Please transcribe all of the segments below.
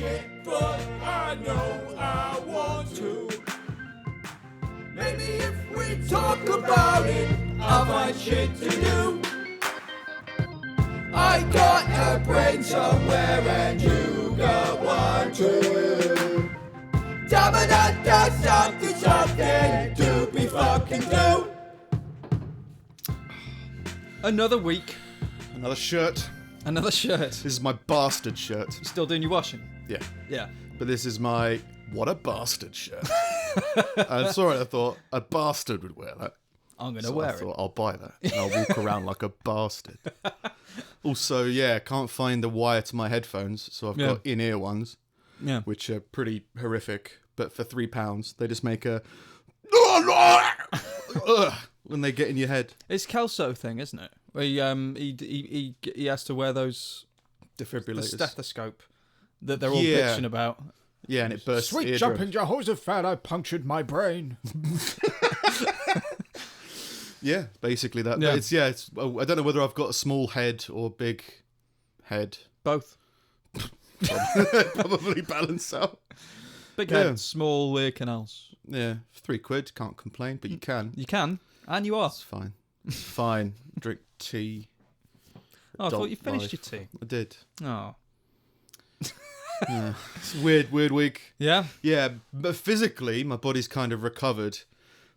shit, but I know I want to. Maybe if we talk about it, I'll find shit to do. I got a brain somewhere and you got one too. Da-ba-da-da, something to be fucking do. Another week, Another shirt. another shirt. This is my bastard shirt. You still doing your washing? Yeah. Yeah. But this is my what a bastard shirt. I saw it, I thought, a bastard would wear that. I'm going to So wear I thought, I'll buy that. And I'll walk around like a bastard. Also, yeah, can't find the wire to my headphones, so I've got in-ear ones, Yeah. which are pretty horrific. But for £3, they just make a... when they get in your head. It's Kelso thing, isn't it? Where he has to wear those... The Defibrillators. stethoscope that they're all Yeah. bitching about. Yeah, and it bursts Sweet eardrums. jumping Jehoshaphat, I punctured my brain. Yeah, basically that. Yeah. But it's I don't know whether I've got a small head or big head. Both. Probably balance out. Big Yeah. head, small ear canals. Yeah, for £3, can't complain, but you can. You can, and you are. It's fine. It's fine. Drink tea. Oh, I thought you Adult finished life. your tea. I did. Oh. Yeah. It's a weird week. Yeah? Yeah, but physically, my body's kind of recovered.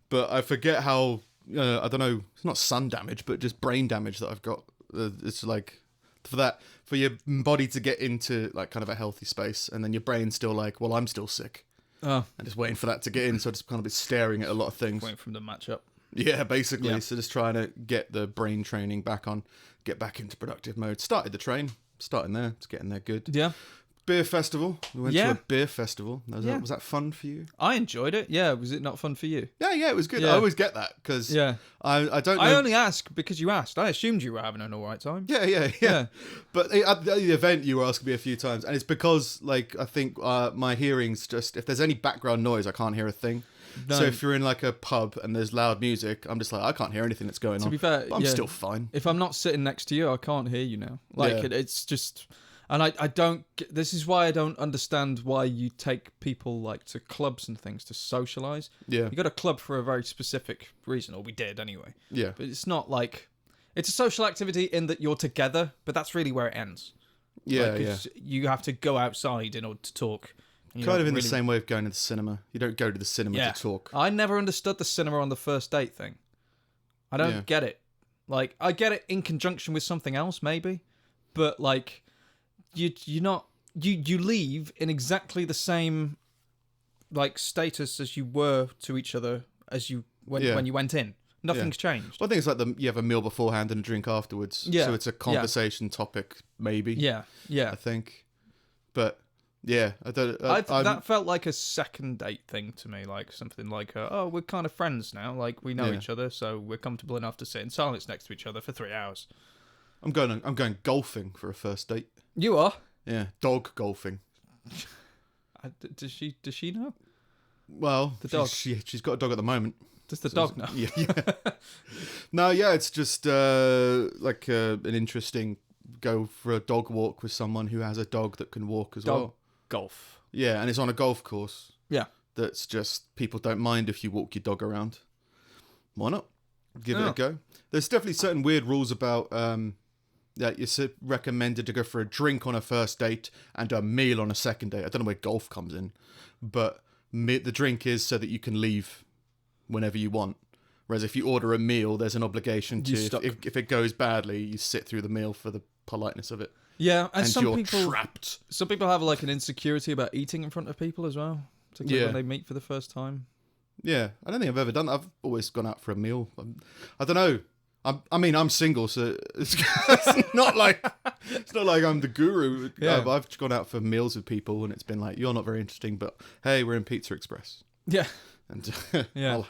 But I forget how, I don't know, it's not sun damage, but just brain damage that I've got. It's like, for your body to get into like kind of a healthy space, and then your brain's still like, well, I'm still sick. Oh, And just waiting for that to get in, so just kind of staring at a lot of things. waiting for them to match up. Yeah, basically. Yeah. So just trying to get the brain training back on, get back into productive mode. Started the train, starting there, it's getting there good. Yeah? Beer festival. We went Yeah. to a beer festival. Yeah. Was that fun for you? I enjoyed it. Yeah, was it not fun for you? Yeah, it was good. Yeah. I always get that because Yeah. I don't know. I only ask because you asked. I assumed you were having an alright time. Yeah. Yeah. But at the event, you were asking me a few times, and it's because, like, I think my hearing's just, if there's any background noise, I can't hear a thing. No. So if you're in like a pub and there's loud music, I'm just like, I can't hear anything that's going on. To be fair, But I'm yeah. still fine. If I'm not sitting next to you, I can't hear you now. Like, Yeah. it's just... And I don't... This is why I don't understand why you take people, like, to clubs and things to socialise. Yeah. You go to a club for a very specific reason, or we did anyway. Yeah. But it's not like... It's a social activity in that you're together, but that's really where it ends. Yeah, Like, 'cause you have to go outside in order to talk. You Kind don't of in the really- same way of going to the cinema. You don't go to the cinema Yeah. to talk. I never understood the cinema on the first date thing. I don't Yeah. get it. Like, I get it in conjunction with something else, maybe, but like, you leave in exactly the same like status as you were to each other as you when you went in. Nothing's changed. Well, I think it's like you have a meal beforehand and a drink afterwards. Yeah. So it's a conversation topic, maybe. Yeah, yeah. I think. But yeah, I don't. That felt like a second date thing to me, like something like, oh, we're kind of friends now, like we know Yeah. each other, so we're comfortable enough to sit in silence next to each other for 3 hours. I'm going golfing for a first date. You are? Yeah, dog golfing. Does she know? Well, The dog. She's got a dog at the moment. Does the dog know? Yeah. No, yeah, it's just like an interesting go for a dog walk with someone who has a dog that can walk as Dog well. golf. Yeah, and it's on a golf course. Yeah. That's just, people don't mind if you walk your dog around. Why not? Give it Yeah. a go. There's definitely certain weird rules about that it's recommended to go for a drink on a first date and a meal on a second date. I don't know where golf comes in, but the drink is so that you can leave whenever you want. Whereas if you order a meal, there's an obligation You to, stuck. if it goes badly, you sit through the meal for the politeness of it. Yeah, and, And some you're people trapped. some people have like an insecurity about eating in front of people as well. Particularly Yeah. when they meet for the first time. Yeah, I don't think I've ever done that. I've always gone out for a meal. I don't know. I'm single, so it's not like I'm the guru. Yeah. I've gone out for meals with people, and it's been like, you're not very interesting, but hey, we're in Pizza Express, Yeah. and Yeah.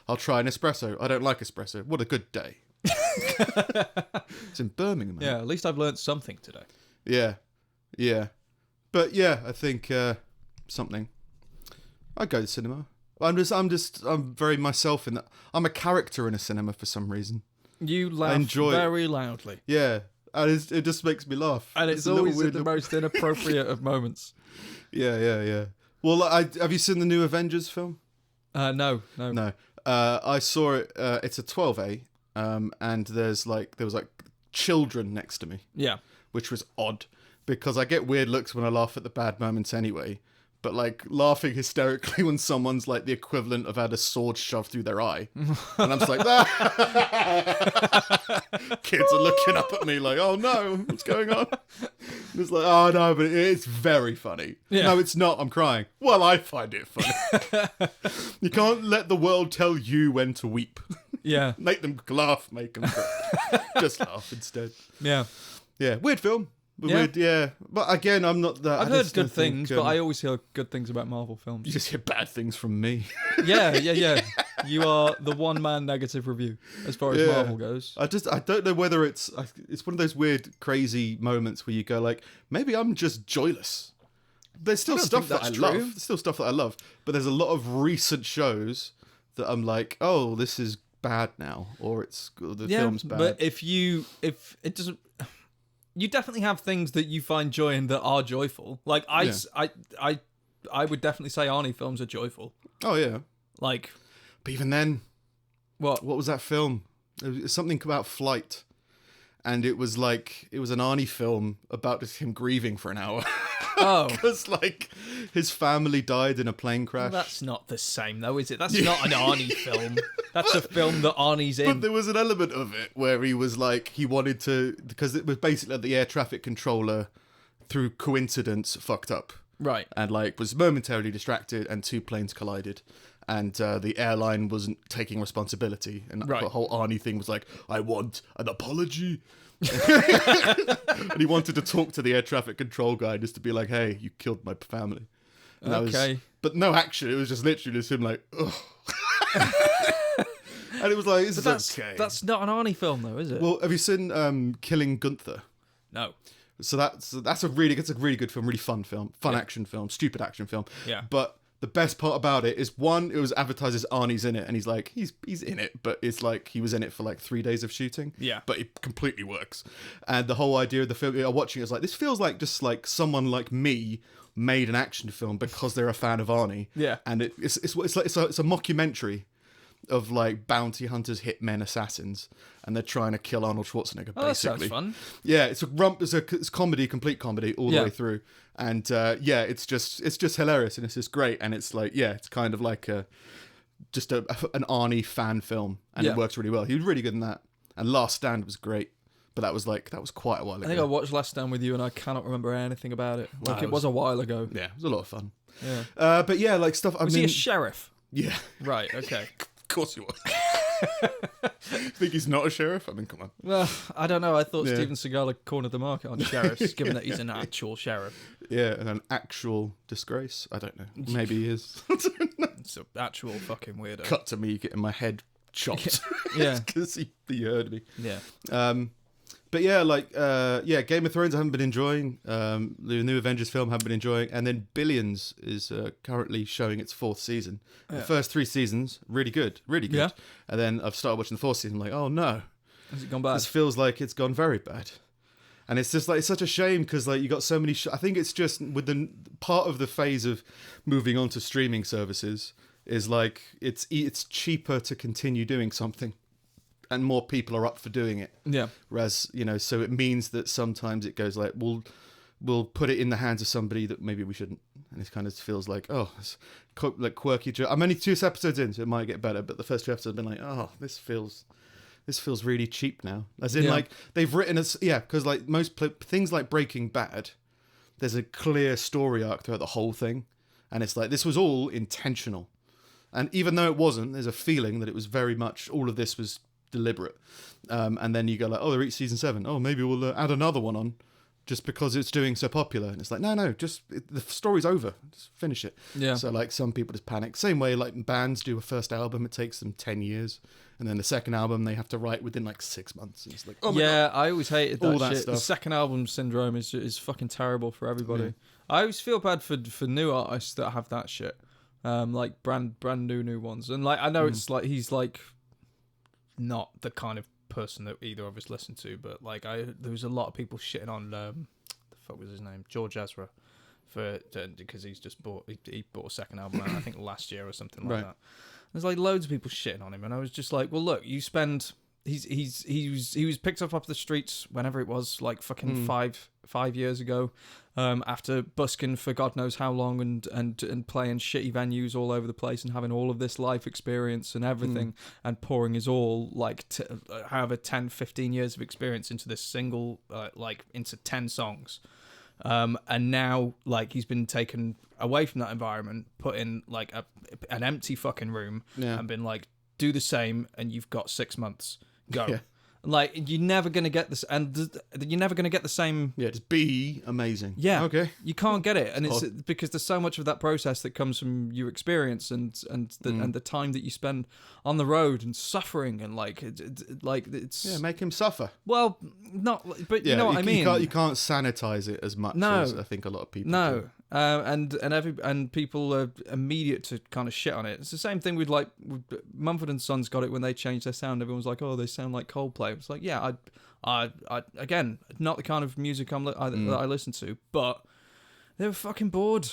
I'll try an espresso. I don't like espresso. What a good day. It's in Birmingham. Man. Yeah, at least I've learned something today. Yeah. But yeah, I think something. I go to cinema. I'm very myself in that. I'm a character in a cinema for some reason. You laugh enjoy it. very loudly. Yeah, and it just makes me laugh. And it's a little always weird at the most inappropriate of moments. Yeah. Well, have you seen the new Avengers film? No. No. I saw it. It's a 12A, and there was children next to me, Yeah. which was odd because I get weird looks when I laugh at the bad moments anyway. But like laughing hysterically when someone's like the equivalent of had a sword shoved through their eye, and I'm just like, kids are looking up at me like, oh no, what's going on? And it's like, oh no, but it's very funny. Yeah. No, it's not. I'm crying. Well, I find it funny. You can't let the world tell you when to weep. Yeah. Make them laugh, make them cry. Just laugh instead. Yeah. Yeah, weird film. Yeah. Weird, yeah. But again, I'm not that. I've heard good things, but I always hear good things about Marvel films. You just hear bad things from me. Yeah. You are the one-man negative review as far as Marvel goes. I don't know whether it's one of those weird, crazy moments where you go like, maybe I'm just joyless. There's still stuff that I love. There's still stuff that I love, but there's a lot of recent shows that I'm like, oh, this is bad now, or the film's bad. But if it doesn't. You definitely have things that you find joy in that are joyful. Like I would definitely say Arnie films are joyful. Oh yeah. Like, But even then, what was that film? It was something about flight, and it was an Arnie film about just him grieving for an hour. Oh, Because like his family died in a plane crash. well, that's not the same though, is it? That's not an Arnie film. That's a film that Arnie's But in. there was an element of it where he was like, he wanted to, because it was basically the air traffic controller, through coincidence, fucked up. Right. And like was momentarily distracted, and two planes collided. And the airline wasn't taking responsibility. And Right. the whole Arnie thing was like, I want an apology. And he wanted to talk to the air traffic control guy just to be like, hey, you killed my family. And Okay. but no action. It was just literally just him like, ugh. And it was like, this is okay. That's not an Arnie film though, is it? Well, have you seen Killing Gunther? No. So that's a really good film, really fun film, action film, stupid action film. Yeah. But the best part about it is, one, it was advertised as Arnie's in it, and he's like, he's in it, but it's like he was in it for like 3 days of shooting. Yeah. But it completely works. And the whole idea of the film, you're watching it, is like, this feels like just like someone like me made an action film because they're a fan of Arnie. Yeah. And it's a mockumentary of like bounty hunters, hitmen, assassins, and they're trying to kill Arnold Schwarzenegger. Oh, that basically, sounds fun. Yeah, it's comedy, complete comedy all the Yeah. way through, and it's just hilarious, and it's just great, and it's like it's kind of like an Arnie fan film, and Yeah. it works really well. He was really good in that, and Last Stand was great, but that was quite a while ago. I think I watched Last Stand with you, and I cannot remember anything about it. Like it was a while ago. Yeah, it was a lot of fun. Yeah. But yeah, like stuff. Was he a sheriff? Yeah, Right. Okay. of course he was. Think he's not a sheriff? I mean, come on. Well, I don't know. I thought Yeah. Steven Seagal had cornered the market on sheriffs, given that he's an actual sheriff. Yeah, and an actual disgrace. I don't know. Maybe he is. It's an actual fucking weirdo. Cut to me getting my head chopped. Yeah. Because he heard me. Yeah. But yeah, Game of Thrones I haven't been enjoying. The new Avengers film I haven't been enjoying. And then Billions is currently showing its 4th season. The first 3 seasons, really good. Yeah. And then I've started watching the 4th season, like, oh no. Has it gone bad? This feels like it's gone very bad. And it's just like, it's such a shame because like you got so many, I think it's just with the part of the phase of moving on to streaming services is like, it's cheaper to continue doing something. And more people are up for doing it. Yeah. Whereas, so it means that sometimes it goes like, we'll put it in the hands of somebody that maybe we shouldn't. And it kind of feels like, oh, it's like quirky joke. I'm only 2 episodes in, so it might get better. But the first 2 episodes have been like, oh, this feels really cheap now. As in, like, they've written us, because like most things like Breaking Bad, there's a clear story arc throughout the whole thing. And it's like, this was all intentional. And even though it wasn't, there's a feeling that it was very much, all of this was deliberate. And then you go like, oh, they reached season 7. Oh, maybe we'll add another one on just because it's doing so popular. And it's like, no, the story's over. Just finish it. Yeah. So like some people just panic. Same way like bands do a first album, it takes them 10 years. And then the second album they have to write within like 6 months. And it's like, oh my God. I always hated that All that shit. The stuff. second album syndrome is fucking terrible for everybody. Yeah. I always feel bad for new artists that have that shit. Like brand new ones. And like I know it's like he's like not the kind of person that either of us listened to, but like there was a lot of people shitting on the fuck was his name, George Ezra, because he bought a second album out, I think last year or something like that. There's like loads of people shitting on him, and I was just like, well, look, you spend. He was picked up off the streets whenever it was, like fucking 5 years ago, after busking for God knows how long and playing shitty venues all over the place and having all of this life experience and everything, and pouring his all, like however 10, 15 years of experience into this single, like into 10 songs. And now, like, he's been taken away from that environment, put in like an empty fucking room, and been like, do the same, and you've got 6 months. Go. Yeah. Like, you're never gonna get this, and you're never gonna get the same. Yeah, just be amazing. Yeah. Okay. You can't get it, and it's because there's so much of that process that comes from your experience and the time that you spend on the road and suffering and like it's make him suffer. Well, not, but you know what I mean. You can't sanitize it as much as I think a lot of people. do. And people are immediate to kind of shit on it. It's the same thing with Mumford & Sons got it when they changed their sound. Everyone's like, oh, they sound like Coldplay. It's like, yeah, I again, not the kind of music that I listen to, but they were fucking bored.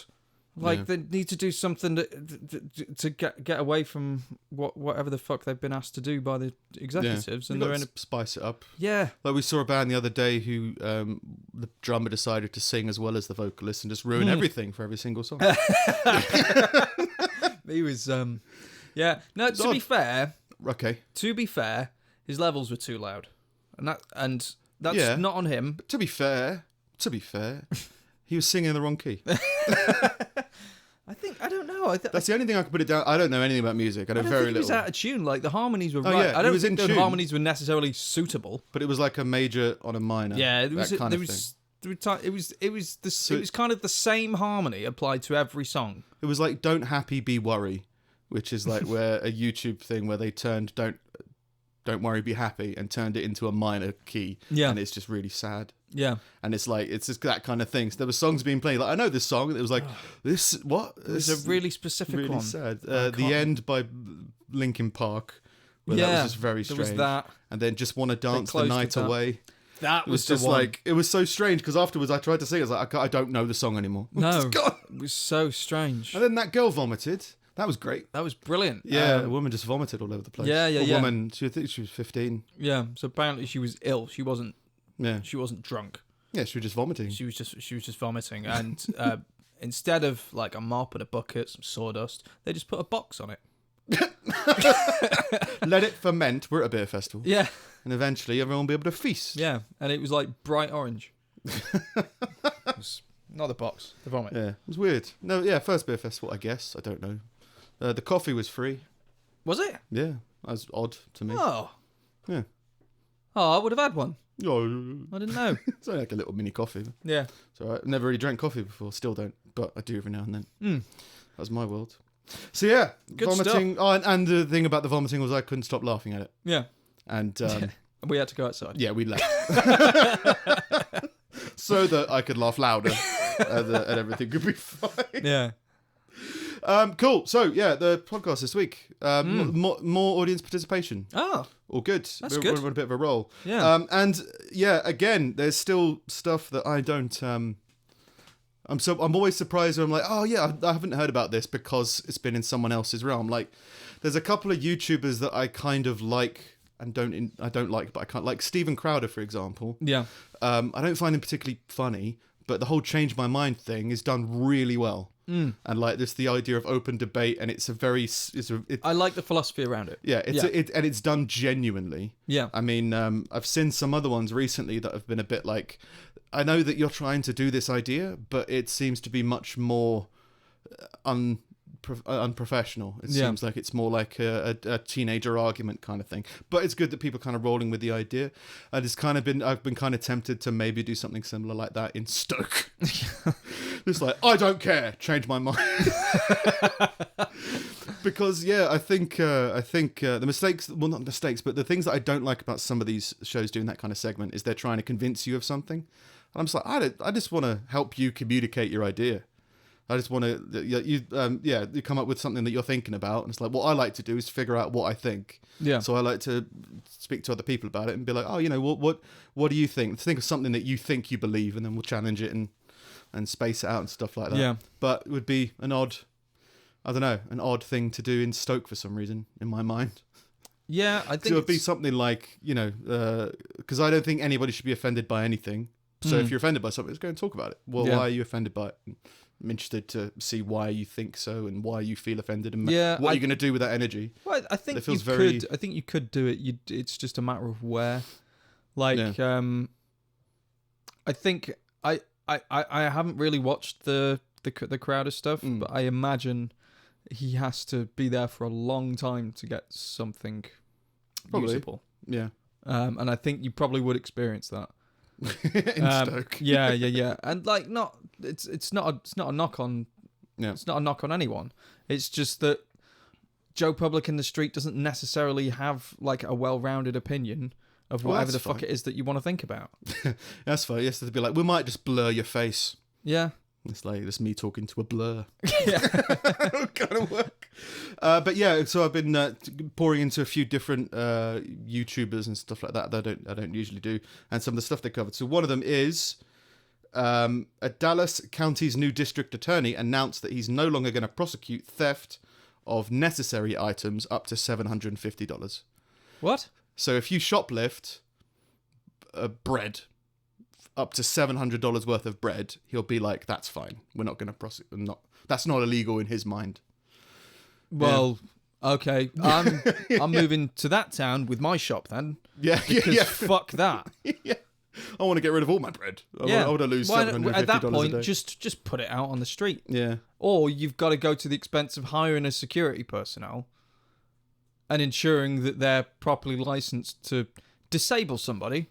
Like, they need to do something to get away from whatever the fuck they've been asked to do by the executives, and they're in spice it up. Yeah, like we saw a band the other day who the drummer decided to sing as well as the vocalist and just ruin everything for every single song. He was yeah. No, to be fair, okay. To be fair, his levels were too loud, and that's not on him. But to be fair, he was singing in the wrong key. I don't know. That's the only thing I can put it down. I don't know anything about music. I know very little. He was out of tune. Like, the harmonies were right. Yeah, I don't think the harmonies were necessarily suitable. But it was like a major on a minor. Yeah, it was kind of the same harmony applied to every song. It was like "Don't Happy Be Worry," which is like where a YouTube thing where they turned "Don't Worry Be Happy" and turned it into a minor key. Yeah, and it's just really sad. Yeah, and it's like it's just that kind of thing. So there were songs being played. Like, I know this song. And it was like this. What? It's a really specific really one. Sad. The End by Linkin Park. Well, that was just very strange. There was that, and then Just Wanna Dance the Night Away. That was just like, it was so strange because afterwards I tried to sing. I was like, I don't know the song anymore. No, it was so strange. And then that girl vomited. That was great. That was brilliant. Yeah, the woman just vomited all over the place. Yeah. Woman, I think she was 15. Yeah, so apparently she was ill. She wasn't. Yeah. She wasn't drunk. Yeah, she was just vomiting. She was just vomiting, and instead of like a mop and a bucket, some sawdust, they just put a box on it. Let it ferment. We're at a beer festival. Yeah. And eventually everyone will be able to feast. Yeah, and it was like bright orange. It was not the box, the vomit. Yeah, it was weird. No, yeah, first beer festival, I guess. I don't know. The coffee was free. Was it? Yeah, that was odd to me. Oh. Yeah. Oh, I would have had one. Oh, I didn't know. It's only like a little mini coffee. Yeah. So I never really drank coffee before. Still don't, but I do every now and then. That was my world. So yeah, good vomiting. Stuff. Oh, and the thing about the vomiting was I couldn't stop laughing at it. Yeah. And we had to go outside. Yeah, we left. So that I could laugh louder and everything could be fine. Yeah. Cool. So yeah, the podcast this week. More audience participation. Oh. All good. That's good. We're on a bit of a roll. Yeah. And yeah, again, there's still stuff that I don't. I'm always surprised when I'm like, oh yeah, I haven't heard about this because it's been in someone else's realm. Like, there's a couple of YouTubers that I kind of like and I don't like, but I can't, like Steven Crowder, for example. Yeah. I don't find him particularly funny, but the whole change my mind thing is done really well. And like this, the idea of open debate, and it's a very. I like the philosophy around it. Yeah, and it's done genuinely. Yeah, I mean, I've seen some other ones recently that have been a bit like, I know that you're trying to do this idea, but it seems to be much more unprofessional. It seems like it's more like a teenager argument kind of thing. But it's good that people are kind of rolling with the idea. I've been kind of tempted to maybe do something similar like that in Stoke. Just like, I don't care, change my mind. Because yeah, I think the mistakes, well, not mistakes, but the things that I don't like about some of these shows doing that kind of segment is they're trying to convince you of something. And I'm just like, I just want to help you communicate your idea. I just want to, you come up with something that you're thinking about. And it's like, what I like to do is figure out what I think. Yeah. So I like to speak to other people about it and be like, oh, what do you think? Think of something that you think you believe, and then we'll challenge it and space it out and stuff like that. Yeah. But it would be an odd thing to do in Stoke for some reason, in my mind. Yeah, I think So it would be something like, because I don't think anybody should be offended by anything. So if you're offended by something, let's go and talk about it. Well, Yeah. why are you offended by it? I'm interested to see why you think so and why you feel offended and Yeah, what you're going to do with that energy. Well, I think It feels you very- could. I think you could do it. It's just a matter of where. Like, I think I haven't really watched the Crowder stuff, but I imagine he has to be there for a long time to get something Probably. usable. Yeah. And I think you probably would experience that. In Stoke. Yeah. And like, it's not a knock on. Yeah. It's not a knock on anyone. It's just that Joe Public in the street doesn't necessarily have like a well-rounded opinion of Well, whatever the that's fuck fine. it is that you want to think about. That's fine. Yes, they'd be like, we might just blur your face. Yeah. It's like just me talking to a blur. Yeah. That kind of work. But yeah, so I've been pouring into a few different YouTubers and stuff like that I don't usually do, and some of the stuff they covered. So one of them is a Dallas County's new district attorney announced that he's no longer going to prosecute theft of necessary items up to $750. What? So if you shoplift bread up to $700 worth of bread, he'll be like, that's fine. We're not going to prosecute. That's not illegal in his mind. Well, okay. I'm moving to that town with my shop then. Yeah, Because fuck that. yeah. I want to get rid of all my bread. I want to lose Why $750 not- at that a point, day. just put it out on the street. Yeah. Or you've got to go to the expense of hiring a security personnel and ensuring that they're properly licensed to disable somebody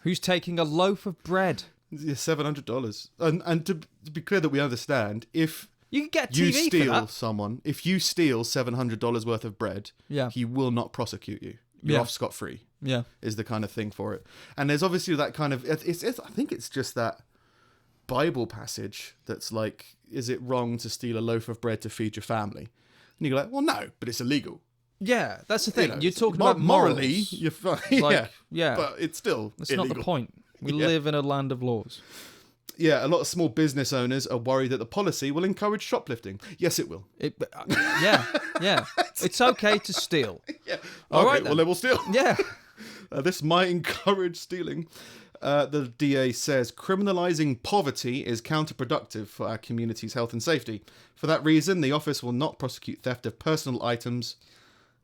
who's taking a loaf of bread. Yeah, $700. And to be clear that we understand, if You can get you TV for steal that. someone, if you steal $700 worth of bread, Yeah. he will not prosecute you. You're Yeah. off scot-free. Yeah. Is the kind of thing for it. And there's obviously that kind of, it's I think it's just that Bible passage that's like, is it wrong to steal a loaf of bread to feed your family? And you're like, well, no, but it's illegal. Yeah, that's the thing. You know, You're talking mor- about morally, morals. you're fine. Like, yeah. But it's still That's illegal. not the point. We Yeah. live in a land of laws. Yeah, a lot of small business owners are worried that the policy will encourage shoplifting. Yes, it will. Yeah. It's okay to steal. Yeah. All Okay, right well, then. they will steal. Yeah. This might encourage stealing. The DA says criminalising poverty is counterproductive for our community's health and safety. For that reason, the office will not prosecute theft of personal items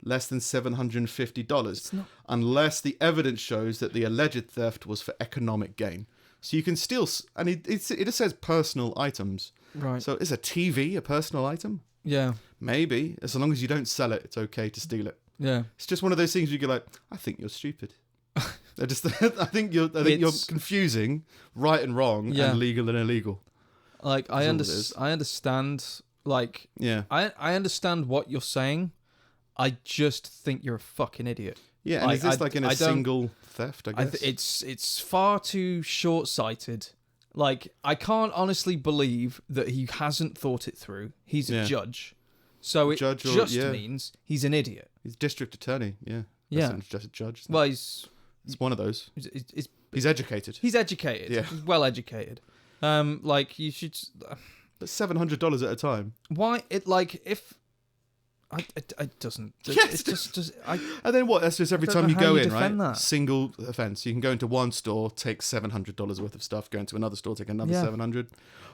less than $750 unless the evidence shows that the alleged theft was for economic gain. So you can steal, and it just says personal items. Right. So is a TV a personal item? Yeah. Maybe. As long as you don't sell it, it's okay to steal it. Yeah. It's just one of those things where you go like, I think you're stupid. I think you're It's- confusing right and wrong Yeah. and legal and illegal. Like I all it is. understand. Like Yeah. I understand what you're saying. I just think you're a fucking idiot. Yeah, and Like, is this like in a I don't- single theft, I guess? It's far too short-sighted. Like I can't honestly believe that he hasn't thought it through. He's a Yeah. judge, so it Judge or- just yeah. means he's an idiot. He's district attorney, yeah. Yeah. That's just a judge. Isn't it? Well, It's one of those. he's He's educated. he's educated. Yeah. He's well educated. Like you should. But $700 at a time. Why it like if. It doesn't. Yes, It just. I And then what? That's just every don't time know you how go you in, right? defend that. Single offense. You can go into one store, take $700 worth of stuff, go into another store, take another Yeah. $700.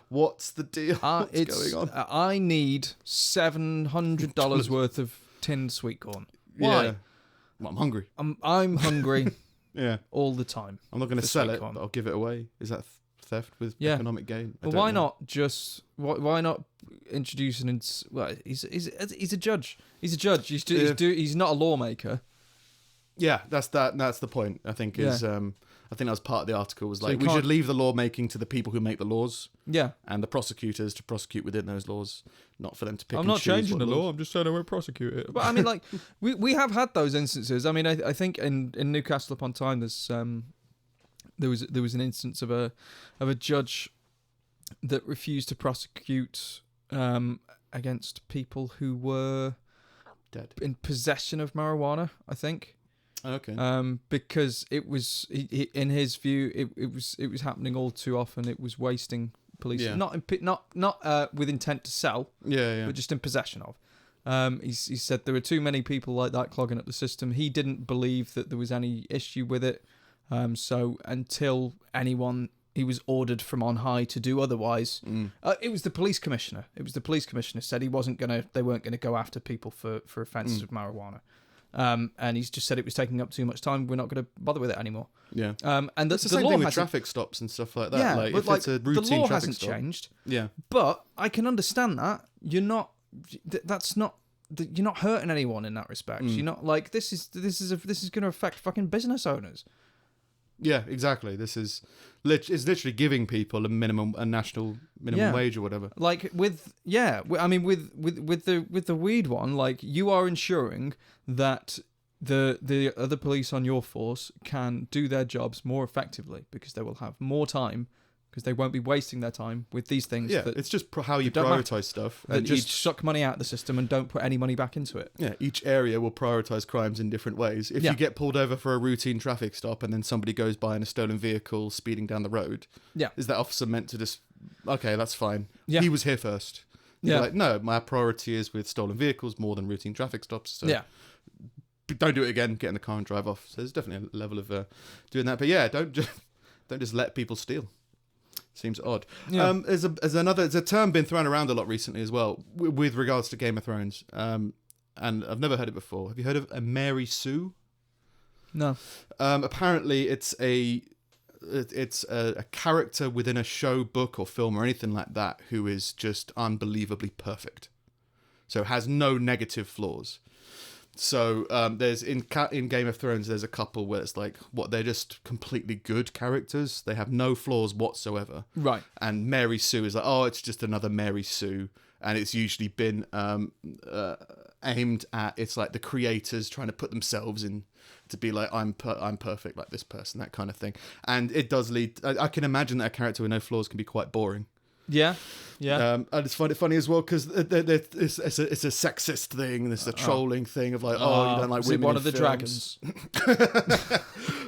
What's the deal? What's it's. going on? I need $700 worth of tinned sweet corn. Why? Yeah. Well, I'm hungry. I'm hungry Yeah. all the time. I'm not going to For sell sweet it, corn. but I'll give it away. Is that theft with Yeah. economic gain? I But don't why know. not just why not introduce an well he's a judge. He's a judge. He's not a lawmaker. Yeah, that's the point. I think is I think that was part of the article was So like you we should can't- leave the lawmaking to the people who make the laws Yeah. and the prosecutors to prosecute within those laws, not for them to pick. I'm and not choose changing what the laws. law. I'm just saying I won't prosecute it. But I mean, like, we have had those instances. I mean, I think in Newcastle upon Tyne, there was an instance of a judge that refused to prosecute against people who were Dead. in possession of marijuana, I think. Okay. Because it was, in his view, it was happening all too often. It was wasting police, Yeah. not with intent to sell, Yeah. but just in possession of. He said there were too many people like that clogging up the system. He didn't believe that there was any issue with it. So until he was ordered from on high to do otherwise. It was the police commissioner. Said they weren't gonna go after people for offences of marijuana. And he's just said it was taking up too much time. We're not going to bother with it anymore. Yeah. And It's the same thing with traffic stops and stuff like that. Yeah, like, but if like, it's a the routine law traffic hasn't stop. changed. Yeah. But I can understand that you're not hurting anyone in that respect. You're not like this is going to affect fucking business owners. Yeah, exactly. This is literally giving people a national minimum wage or whatever. Like with the weed one, like you are ensuring that the other police on your force can do their jobs more effectively because they will have more time because they won't be wasting their time with these things. Yeah, that it's just how you don't matter. prioritize stuff. that And just suck money out of the system and don't put any money back into it. each area will prioritize crimes in different ways. If Yeah. you get pulled over for a routine traffic stop and then somebody goes by in a stolen vehicle speeding down the road, Yeah. is that officer meant to just, okay, that's fine. Yeah. He was here first. You're Yeah. like, no, my priority is with stolen vehicles more than routine traffic stops. So Yeah. don't do it again. Get in the car and drive off. So there's definitely a level of doing that. But yeah, don't just let people steal. Seems odd. Yeah. There's a term been thrown around a lot recently as well with regards to Game of Thrones. And I've never heard it before. Have you heard of a Mary Sue? No. Apparently, it's a character within a show, book, or film, or anything like that who is just unbelievably perfect. So has no negative flaws. So there's in Game of Thrones, there's a couple where it's like they're just completely good characters. They have no flaws whatsoever. Right. And Mary Sue is like, oh, it's just another Mary Sue, and it's usually been aimed at, it's like the creators trying to put themselves in to be like, I'm perfect like this person, that kind of thing. And it does lead. I can imagine that a character with no flaws can be quite boring. Yeah. Yeah. I just find it funny as well because it's a sexist thing. It's a trolling thing of like, oh, you don't like is women. it one in of the films. dragons?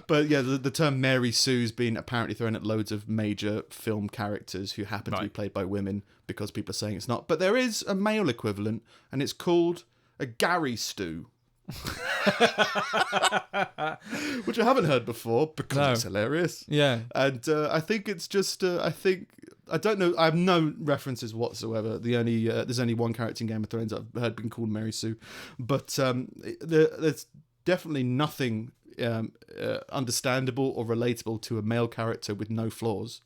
But yeah, the term Mary Sue's been apparently thrown at loads of major film characters who happen to be Right. played by women because people are saying it's not. But there is a male equivalent, and it's called a Gary Stew. Which I haven't heard before because it's hilarious. Yeah. And I think it's just I don't know. I have no references whatsoever. There's only one character in Game of Thrones I've heard been called Mary Sue, but there's definitely nothing understandable or relatable to a male character with no flaws.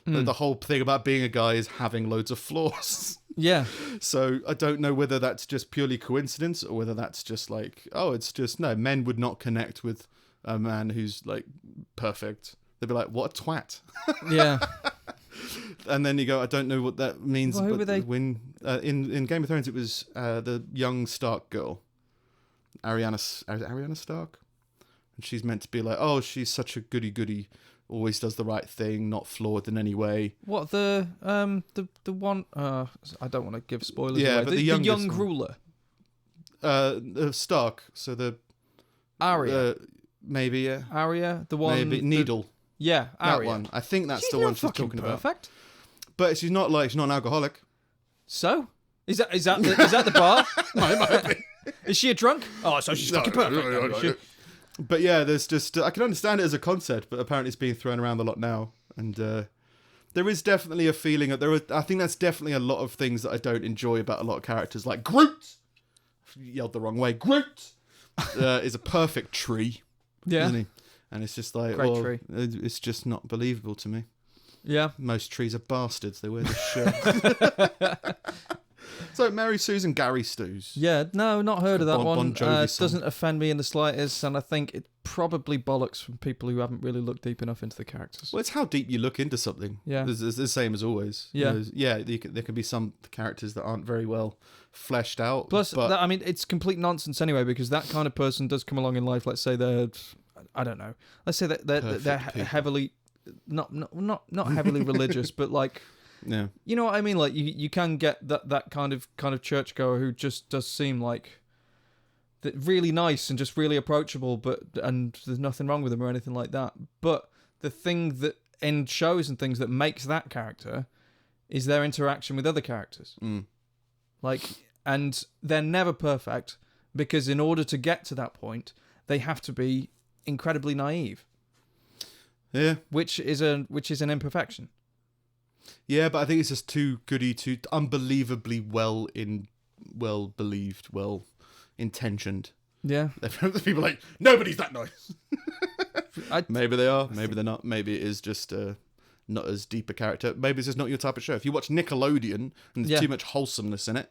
The whole thing about being a guy is having loads of flaws. Yeah. So I don't know whether that's just purely coincidence or whether that's just like, oh, it's just no. Men would not connect with a man who's like perfect. They'd be like, what a twat. Yeah. And then you go, I don't know what that means. Well, who but were they? When in Game of Thrones, it was the young Stark girl, Ariana Stark, and she's meant to be like, oh, she's such a goody, always does the right thing, not flawed in any way. What the one? I don't want to give spoilers. Yeah, away. but the youngest young one. ruler, Stark. So the Arya. maybe yeah, Arya, the one. maybe Needle. Yeah, That Arya. one. I think that's She's the not one she's fucking talking about. perfect. But she's not an alcoholic. So is that the bar? Is she a drunk? Oh, so she's fucking perfect. then, is she? But yeah, there's just I can understand it as a concept, but apparently it's being thrown around a lot now, and there is definitely a feeling that I think that's definitely a lot of things that I don't enjoy about a lot of characters, like Groot. I yelled the wrong way. Groot is a perfect tree, Yeah. isn't he? And it's just like, Great well, tree. it's just not believable to me. Yeah. Most trees are bastards. They wear this shirt. So Mary Susan Gary Stews. Yeah, no, not heard of that Bon one. Jovi It song. doesn't offend me in the slightest, and I think it probably bollocks from people who haven't really looked deep enough into the characters. Well, it's how deep you look into something. Yeah. It's the same as always. Yeah. There can be some characters that aren't very well fleshed out. Plus, but I mean, it's complete nonsense anyway, because that kind of person does come along in life. Let's say they're, I don't know. Let's say that they're Perfect people. heavily, not heavily religious, but like Yeah. You know what I mean? Like you can get that kind of churchgoer who just does seem like really nice and just really approachable, and there's nothing wrong with them or anything like that. But the thing that in shows and things that makes that character is their interaction with other characters. Like, and they're never perfect because in order to get to that point, they have to be incredibly naive. Yeah. Which is an imperfection. Yeah, but I think it's just too unbelievably well believed, well intentioned. Yeah. People are like, nobody's that nice. I, Maybe they are, maybe they're not. Maybe it is just not as deep a character. Maybe it's just not your type of show. If you watch Nickelodeon and there's too much wholesomeness in it,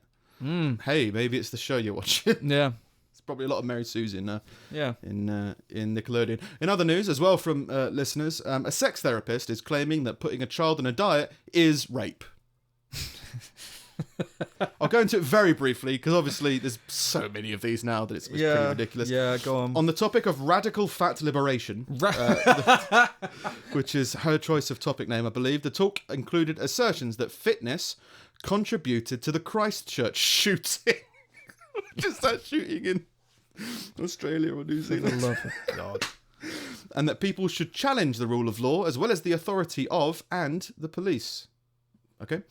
hey, maybe it's the show you're watching. Yeah. There's probably a lot of Mary Sue's in Yeah. in Nickelodeon. In other news, as well from listeners, a sex therapist is claiming that putting a child on a diet is rape. I'll go into it very briefly because obviously there's so many of these now that it's pretty ridiculous. Yeah, go on. On the topic of radical fat liberation, which is her choice of topic name, I believe, the talk included assertions that fitness contributed to the Christchurch shooting. Just that shooting in Australia or New For the Zealand. love of God. And that people should challenge the rule of law as well as the authority of and the police. Okay.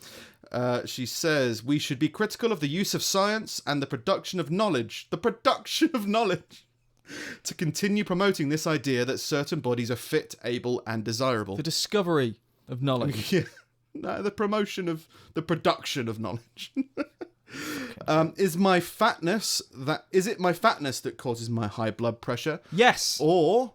She says we should be critical of the use of science and the production of knowledge. The production of knowledge. To continue promoting this idea that certain bodies are fit, able, and desirable. The discovery of knowledge. Yeah. No, the promotion of the production of knowledge. Is it my fatness that causes my high blood pressure? Yes. Or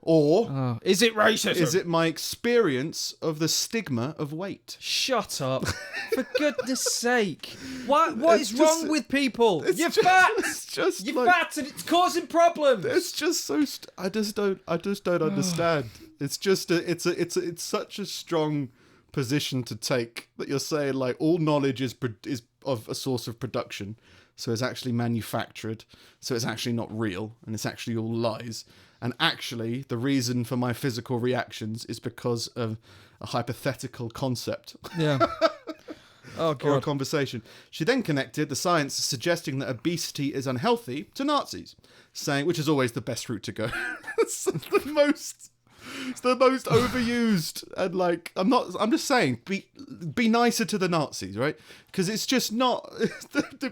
Is it racism? is it my experience of the stigma of weight? Shut up. For goodness sake. What It's is just- wrong with people? You're just- fat. It's just You're like, fat and it's causing problems. it's just so I just don't understand. It's just it's such a strong position to take that you're saying like all knowledge is of a source of production, so it's actually manufactured, so it's actually not real, and it's actually all lies, and actually the reason for my physical reactions is because of a hypothetical concept. Yeah. Oh, Or a God. conversation. She then connected the science suggesting that obesity is unhealthy to Nazis, saying, which is always the best route to go. It's the most overused, and like I'm just saying, be nicer to the Nazis, right? Because it's just not.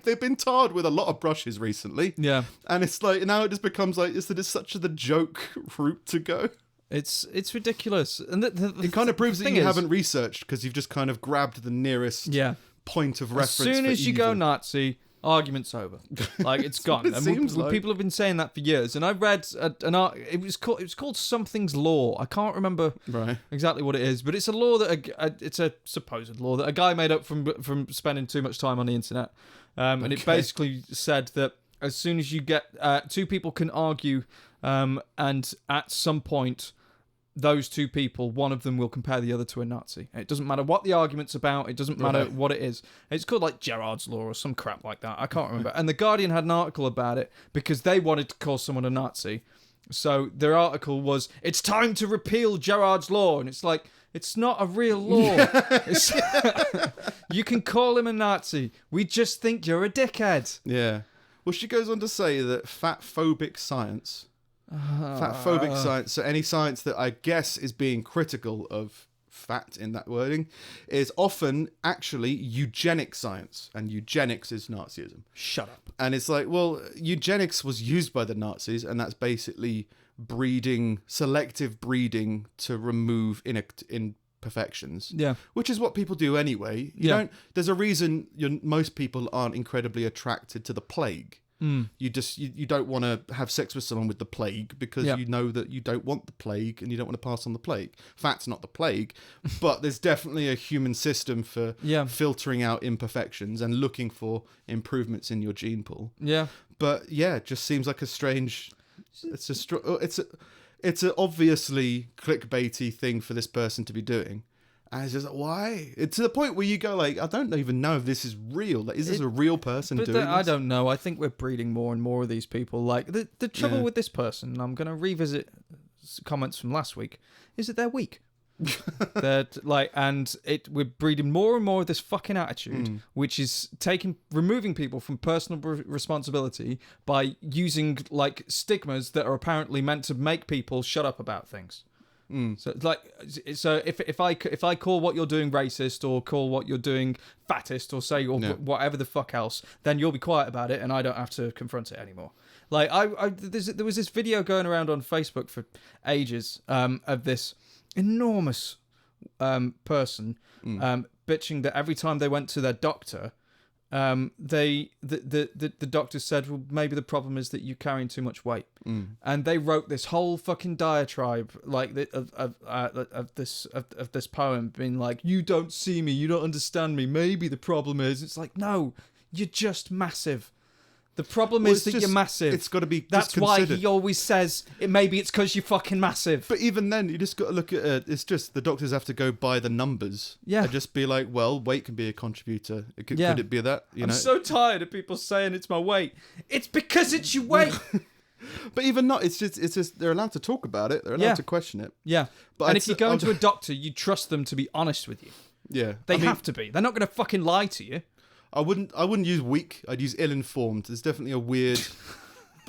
They've been tarred with a lot of brushes recently. Yeah. And it's like now it just becomes like it's such the joke route to go. It's ridiculous. And It kind of proves that thing you is- haven't researched because you've just kind of grabbed the nearest Yeah. point of As reference. soon for as you go evil. Nazi, argument's over. Like it's gone. what it seems like. People have been saying that for years. And I read it was called Something's Law. I can't remember Right. exactly what it is, but it's a law that it's a supposed law that a guy made up from spending too much time on the internet. And it basically said that as soon as you get two people can argue, and at some point, those two people, one of them will compare the other to a Nazi. It doesn't matter what the argument's about. It doesn't matter Right. what it is. It's called like Gerard's Law or some crap like that. I can't remember. And The Guardian had an article about it because they wanted to call someone a Nazi. So their article was, "It's time to repeal Gerard's Law." And it's like, it's not a real law. It's, you can call him a Nazi. We just think you're a dickhead. Yeah. Well, she goes on to say that fat-phobic science, so any science that I guess is being critical of fat in that wording, is often actually eugenic science, and eugenics is Nazism. Shut up. And it's like, well, eugenics was used by the Nazis, and that's basically selective breeding to remove imperfections. Yeah. Which is what people do anyway. There's a reason most people aren't incredibly attracted to the plague. You don't want to have sex with someone with the plague because you know that you don't want the plague and you don't want to pass on the plague. Fat's not the plague, but there's definitely a human system for filtering out imperfections and looking for improvements in your gene pool. Yeah. But yeah, it just seems like a strange. It's a obviously clickbaity thing for this person to be doing. And it's just like, why? It's to the point where you go like, I don't even know if this is real. Like, is this a real person doing this? I don't know. I think we're breeding more and more of these people. Like the trouble with this person, and I'm going to revisit comments from last week, is that they're weak. That like, and we're breeding more and more of this fucking attitude, which is removing people from personal responsibility by using like stigmas that are apparently meant to make people shut up about things. So it's like, so if I call what you're doing racist, or call what you're doing fattest, or say whatever the fuck else, then you'll be quiet about it, and I don't have to confront it anymore. Like there was this video going around on Facebook for ages of this enormous person bitching that every time they went to their doctor, the doctor said, well, maybe the problem is that you're carrying too much weight, and they wrote this whole fucking diatribe like of this poem, being like, you don't see me, you don't understand me, maybe the problem is, it's like, no, you're just massive. The problem is that you're massive. It's got to be. That's why he always says maybe it's because you're fucking massive. But even then, you just got to look at it. It's just the doctors have to go by the numbers. Yeah. And just be like, well, weight can be a contributor. Could it be that? I'm so tired of people saying it's my weight. It's because it's your weight. But even not. It's just they're allowed to talk about it. They're allowed to question it. Yeah. But if you go into a doctor, you trust them to be honest with you. Yeah. They have to be. They're not going to fucking lie to you. I wouldn't use weak. I'd use ill-informed. There's definitely a weird.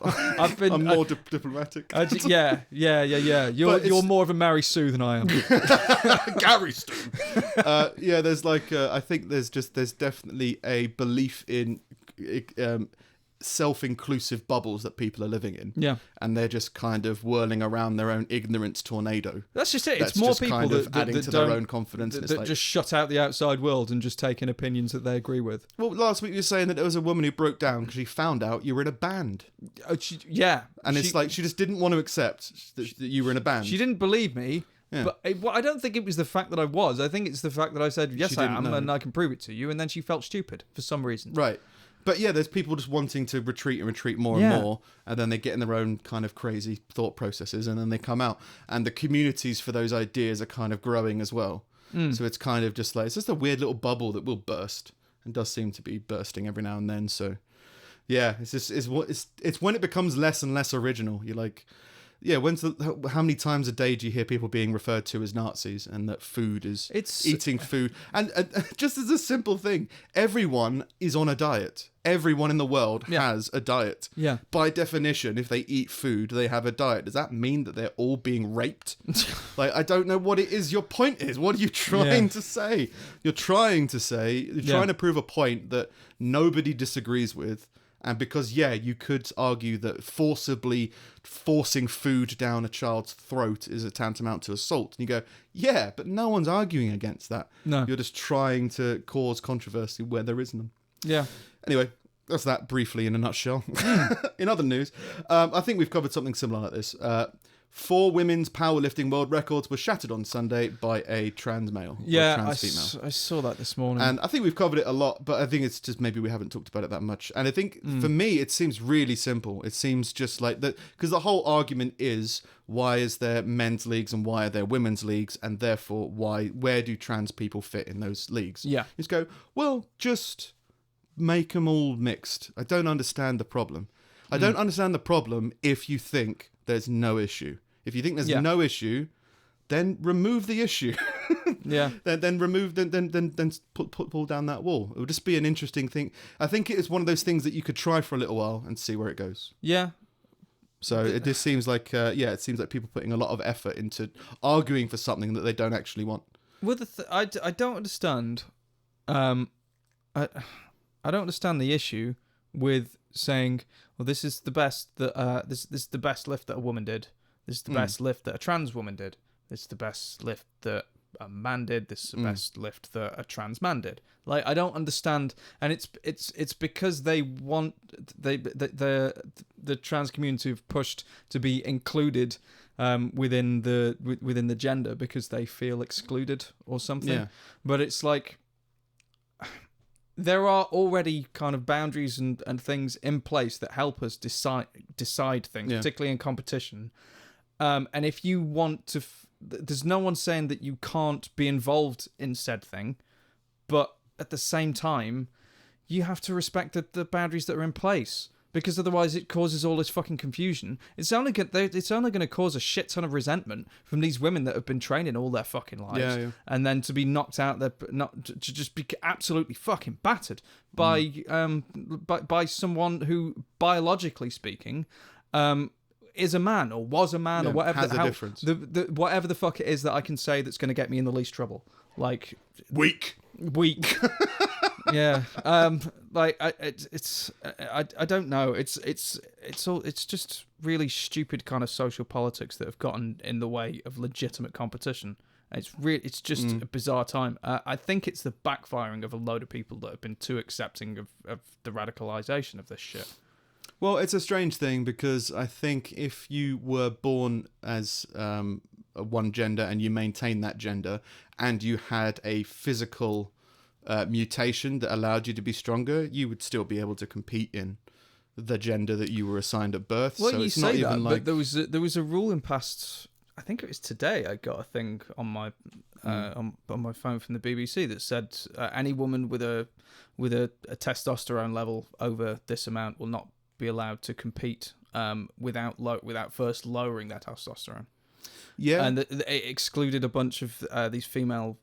I'm more diplomatic. Yeah. You're more of a Mary Sue than I am. Gary Stu. There's like I think there's definitely a belief in self-inclusive bubbles that people are living in. Yeah. And they're just kind of whirling around their own ignorance tornado. That's just it. That's It's more just people kind of adding that to their own confidence. That just shut out the outside world and just take in opinions that they agree with. Well, last week you were saying that there was a woman who broke down because she found out you were in a band. And it's like she just didn't want to accept that you were in a band. She didn't believe me. Yeah. But I don't think it was the fact that I was. I think it's the fact that I said, yes, I am, and I can prove it to you. And then she felt stupid for some reason. Right. But yeah, there's people just wanting to retreat more and more, and then they get in their own kind of crazy thought processes, and then they come out. And the communities for those ideas are kind of growing as well. So it's kind of just like, it's just a weird little bubble that will burst, and does seem to be bursting every now and then. So yeah, it's when it becomes less and less original. You're like, yeah, how many times a day do you hear people being referred to as Nazis, and that food is eating food? And just as a simple thing, everyone is on a diet. Everyone in the world has a diet. Yeah. By definition, if they eat food, they have a diet. Does that mean that they're all being raped? Like, I don't know what it is your point is. What are you trying to say? You're trying to prove a point that nobody disagrees with. And because, you could argue that forcibly forcing food down a child's throat is a tantamount to assault. And you go, yeah, but no one's arguing against that. No. You're just trying to cause controversy where there is none. Yeah. Anyway, that's that briefly in a nutshell. In other news, I think we've covered something similar like this. 4 women's powerlifting world records were shattered on Sunday by a trans male. Yeah, trans female. I saw that this morning. And I think we've covered it a lot, but I think it's just maybe we haven't talked about it that much. And I think for me, it seems really simple. It seems just like that, because the whole argument is, why is there men's leagues and why are there women's leagues? And therefore, where do trans people fit in those leagues? Yeah. You just go, well, just make them all mixed. I don't understand the problem. I don't understand the problem if you think there's no issue. If you think there's no issue, then remove the issue. Yeah. Then remove. Then pull down that wall. It would just be an interesting thing. I think it is one of those things that you could try for a little while and see where it goes. Yeah. So it just seems like it seems like people putting a lot of effort into arguing for something that they don't actually want. Well, I don't understand. I don't understand the issue with saying, well, this is the best that this is the best lift that a woman did. This is the best lift that a trans woman did. This is the best lift that a man did. This is the best lift that a trans man did. Like, I don't understand, and it's because they want the trans community have pushed to be included within the gender because they feel excluded or something. Yeah. But it's like, there are already kind of boundaries and things in place that help us decide things, particularly in competition. And if you want to, there's no one saying that you can't be involved in said thing, but at the same time, you have to respect the boundaries that are in place. because otherwise it causes all this fucking confusion. It's only going to cause a shit ton of resentment from these women that have been training all their fucking lives, and then to be knocked out, to just be absolutely fucking battered by someone who, biologically speaking, is a man or was a man or whatever. Has a difference. Whatever the fuck it is that I can say that's going to get me in the least trouble, like Weak. Yeah. Like I don't know. It's just really stupid kind of social politics that have gotten in the way of legitimate competition. It's just a bizarre time. I think it's the backfiring of a load of people that have been too accepting of the radicalization of this shit. Well, it's a strange thing because I think if you were born as one gender and you maintain that gender and you had a physical mutation that allowed you to be stronger, you would still be able to compete in the gender that you were assigned at birth. Well, so you it's say not that, even like but there was a ruling passed. I think it was today. I got a thing on my on my phone from the BBC that said any woman with a testosterone level over this amount will not be allowed to compete without first lowering their testosterone. Yeah, and it excluded a bunch of these female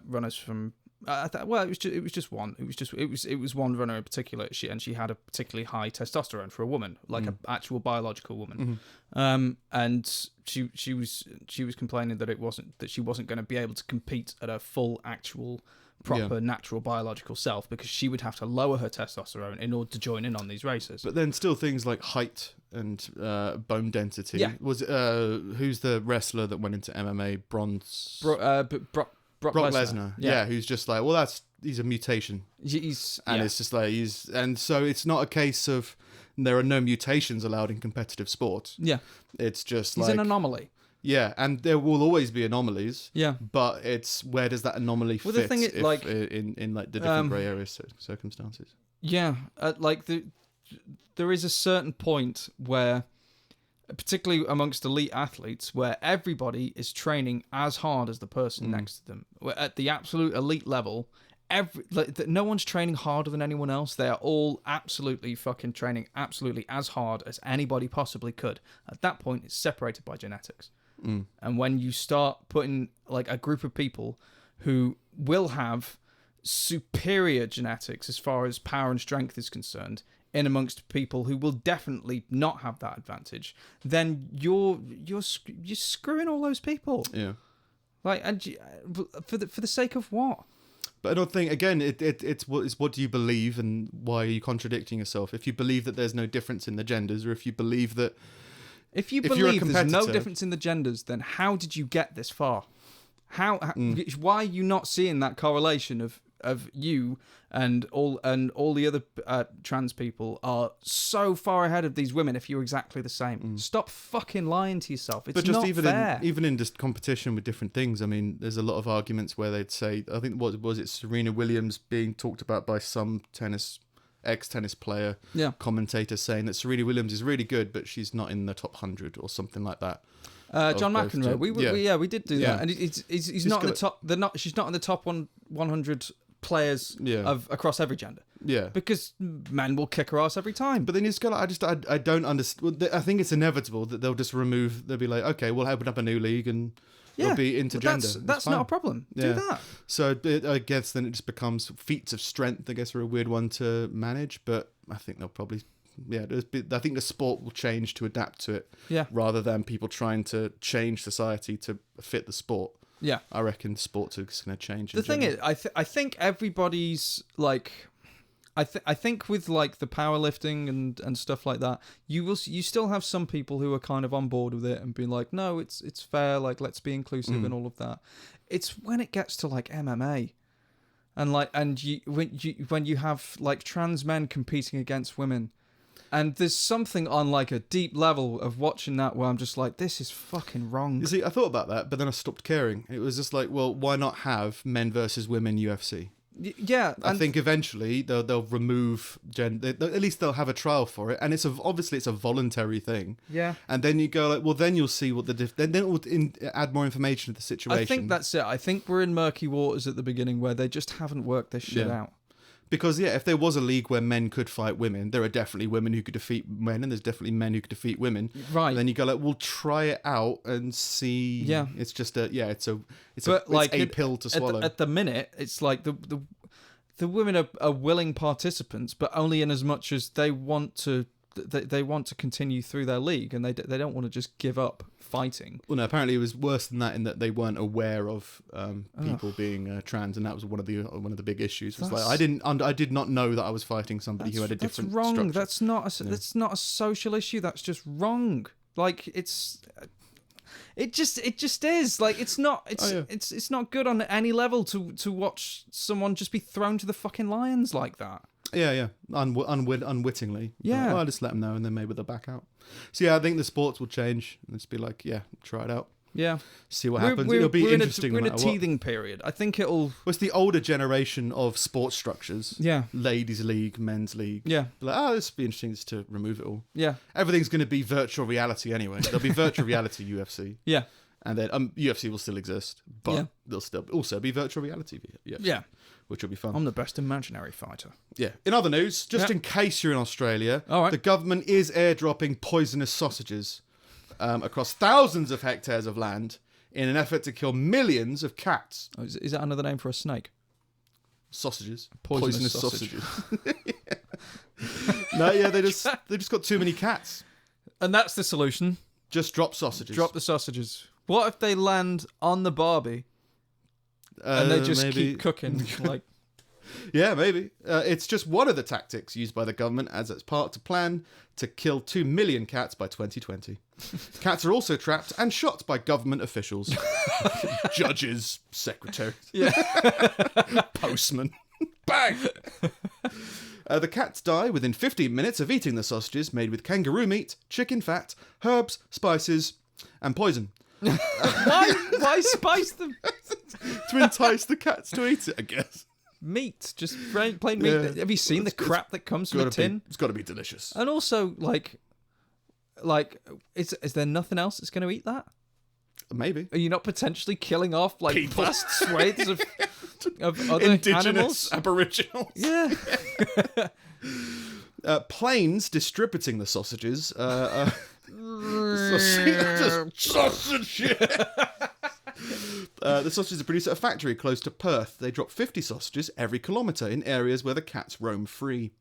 runners from. It was just one. It was one runner in particular. She had a particularly high testosterone for a woman, like an actual biological woman. And she was complaining that she wasn't going to be able to compete at her full actual proper natural biological self because she would have to lower her testosterone in order to join in on these races. But then still things like height and bone density. Yeah. Was who's the wrestler that went into MMA? Brock Lesnar. Yeah, who's just like, well, he's a mutation. It's just like and so it's not a case of there are no mutations allowed in competitive sport. Yeah. It's just he's an anomaly. Yeah, and there will always be anomalies. Yeah. But it's where does that anomaly fit the thing is, in like the different grey area circumstances? Yeah, there is a certain point where, particularly amongst elite athletes, where everybody is training as hard as the person next to them. At the absolute elite level, no one's training harder than anyone else. They are all absolutely fucking training absolutely as hard as anybody possibly could. At that point, it's separated by genetics. And when you start putting like a group of people who will have superior genetics as far as power and strength is concerned in amongst people who will definitely not have that advantage, then you're screwing all those people. Yeah. Like, and for the sake of what? But I don't think, again, it's what do you believe and why are you contradicting yourself? If you believe that there's no difference in the genders, or if you believe that if you believe there's no difference in the genders, then how did you get this far? Why are you not seeing that correlation of you and all the other trans people are so far ahead of these women if you're exactly the same? Stop fucking lying to yourself. It's not fair. Even in just competition with different things, I mean, there's a lot of arguments where they'd say, I think what was it, Serena Williams being talked about by some ex-tennis player commentator saying that Serena Williams is really good, but she's not in the top 100 or something like that. John McEnroe. We did do that, and he's not in the top. She's not in the top 100 players of across every gender. Yeah, because men will kick her ass every time. But then it's got. I don't understand. I think it's inevitable that they'll just remove. They'll be like, okay, we'll open up a new league and it'll be intergender. That's not a problem. Do that. So I guess then it just becomes feats of strength. I guess are a weird one to manage, but I think they'll probably. Yeah, I think the sport will change to adapt to it. Yeah. Rather than people trying to change society to fit the sport. Yeah. I reckon sports are going to change. The thing is, I think everybody's like, I think with like the powerlifting and stuff like that, you still have some people who are kind of on board with it and being like, no, it's fair. Like, let's be inclusive and all of that. It's when it gets to like MMA. And like, when you have like trans men competing against women. And there's something on like a deep level of watching that where I'm just like, this is fucking wrong. You see, I thought about that, but then I stopped caring. It was just like, well, why not have men versus women UFC? Yeah. I think eventually they'll remove at least they'll have a trial for it, and obviously it's a voluntary thing. Yeah. And then you go like, well, then you'll see what then it will add more information to the situation. I think that's it. I think we're in murky waters at the beginning where they just haven't worked this shit out. Because if there was a league where men could fight women, there are definitely women who could defeat men, and there's definitely men who could defeat women. Right. And then you go like, we'll try it out and see. Yeah. It's just it's But a pill to swallow. At the minute, it's like the women are willing participants, but only in as much as they want to. They want to continue through their league, and they don't want to just give up fighting. Well, no, apparently it was worse than that in that they weren't aware of people being trans, and that was one of the big issues. Was like I did not know that I was fighting somebody who had a different. That's wrong. Structure. That's not a social issue. That's just wrong. Like it just is. Like it's not. It's not good on any level to watch someone just be thrown to the fucking lions like that. Yeah. Unwittingly. Yeah. Well, I'll just let them know, and then maybe they'll back out. So I think the sports will change. Let's be like, try it out. Yeah. See what happens. It'll be interesting. We're in a teething period. I think it'll. Well, it's the older generation of sports structures. Yeah. Ladies' league, men's league. Yeah. Like, this would be interesting just to remove it all. Yeah. Everything's going to be virtual reality anyway. There'll be virtual reality UFC. Yeah. And then UFC will still exist, but there'll still also be virtual reality UFC. Yeah. Which will be fun. I'm the best imaginary fighter. Yeah. In other news, just in case you're in Australia, all right, the government is airdropping poisonous sausages across thousands of hectares of land in an effort to kill millions of cats. Oh, is that another name for a snake? Sausages. Poisonous sausage. sausages. No, they just got too many cats. And that's the solution. Just drop sausages. Drop the sausages. What if they land on the barbie and they just keep cooking? Like, yeah, maybe. It's just one of the tactics used by the government as its part to plan to kill 2 million cats by 2020. Cats are also trapped and shot by government officials, judges, secretaries, postmen. Bang! The cats die within 15 minutes of eating the sausages made with kangaroo meat, chicken fat, herbs, spices, and poison. Why spice them? To entice the cats to eat it, I guess. Meat, just plain meat. Yeah. Have you seen the crap that comes from a tin? It's got to be delicious. And also, like, is there nothing else that's going to eat that? Maybe. Are you not potentially killing off like people? Vast swathes of other indigenous animals? Aboriginals? Yeah. Planes distributing the sausages. Sausage. The sausages are produced at a factory close to Perth. They drop 50 sausages every kilometre in areas where the cats roam free.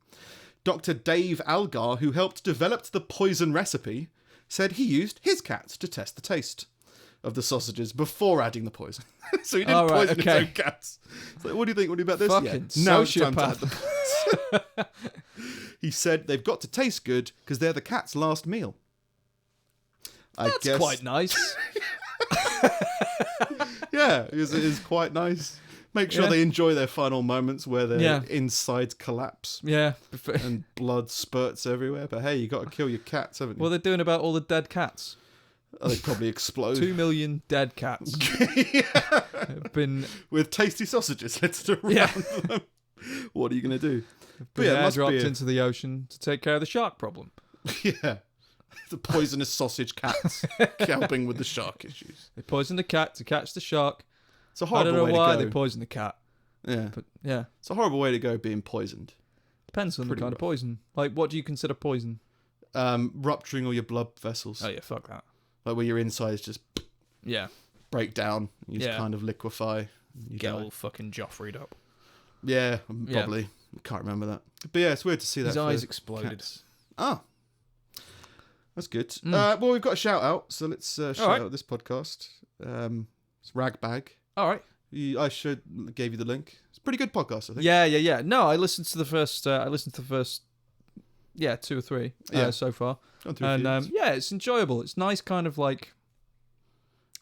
Dr. Dave Algar, who helped develop the poison recipe, said he used his cats to test the taste of the sausages before adding the poison. So he didn't poison his own cats. So what do you think? What do you about this? Fucking now it's time to add the poison. He said they've got to taste good because they're the cat's last meal. That's quite nice. Yeah, it is quite nice. Make sure they enjoy their final moments where their insides collapse. Yeah. And blood spurts everywhere. But hey, you got to kill your cats, haven't you? What are they doing about all the dead cats? Oh, they probably explode. 2 million dead cats have been with tasty sausages littered around them. What are you going to do? Airdropped into the ocean to take care of the shark problem. Yeah. The poisonous sausage cats helping with the shark issues. They poison the cat to catch the shark. It's a horrible way to go. I don't know why they poison the cat. Yeah. But yeah. It's a horrible way to go being poisoned. Depends on the kind of poison. Like, what do you consider poison? Rupturing all your blood vessels. Oh, yeah, fuck that. Like where your insides just break down. You just kind of liquefy. You get all fucking Joffrey'd up. Yeah, probably. Can't remember that. But yeah, it's weird to see that. His eyes exploded. Cats. Oh. That's good. Well, we've got a shout out, so let's shout out this podcast. It's Ragbag. All right. I gave you the link. It's a pretty good podcast, I think. Yeah. No, I listened to the first. 2 or 3 so far. And it's enjoyable. It's nice, kind of like.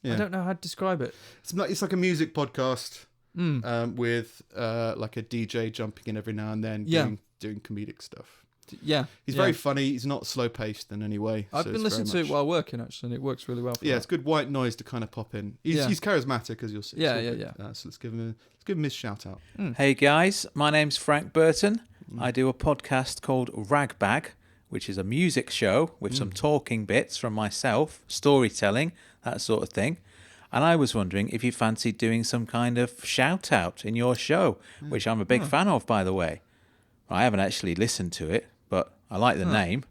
I don't know how to describe it. It's like a music podcast with like a DJ jumping in every now and then, doing comedic stuff. Yeah, he's very funny. He's not slow paced in any way. I've been listening to it while working actually, and it works really well. It's good white noise to kind of pop in. He's charismatic, as you'll see. Yeah. So let's give him his shout out. Hey guys, my name's Frank Burton. I do a podcast called Ragbag, which is a music show with some talking bits from myself, storytelling, that sort of thing. And I was wondering if you fancied doing some kind of shout out in your show, which I'm a big fan of, by the way. I haven't actually listened to it, but I like the name.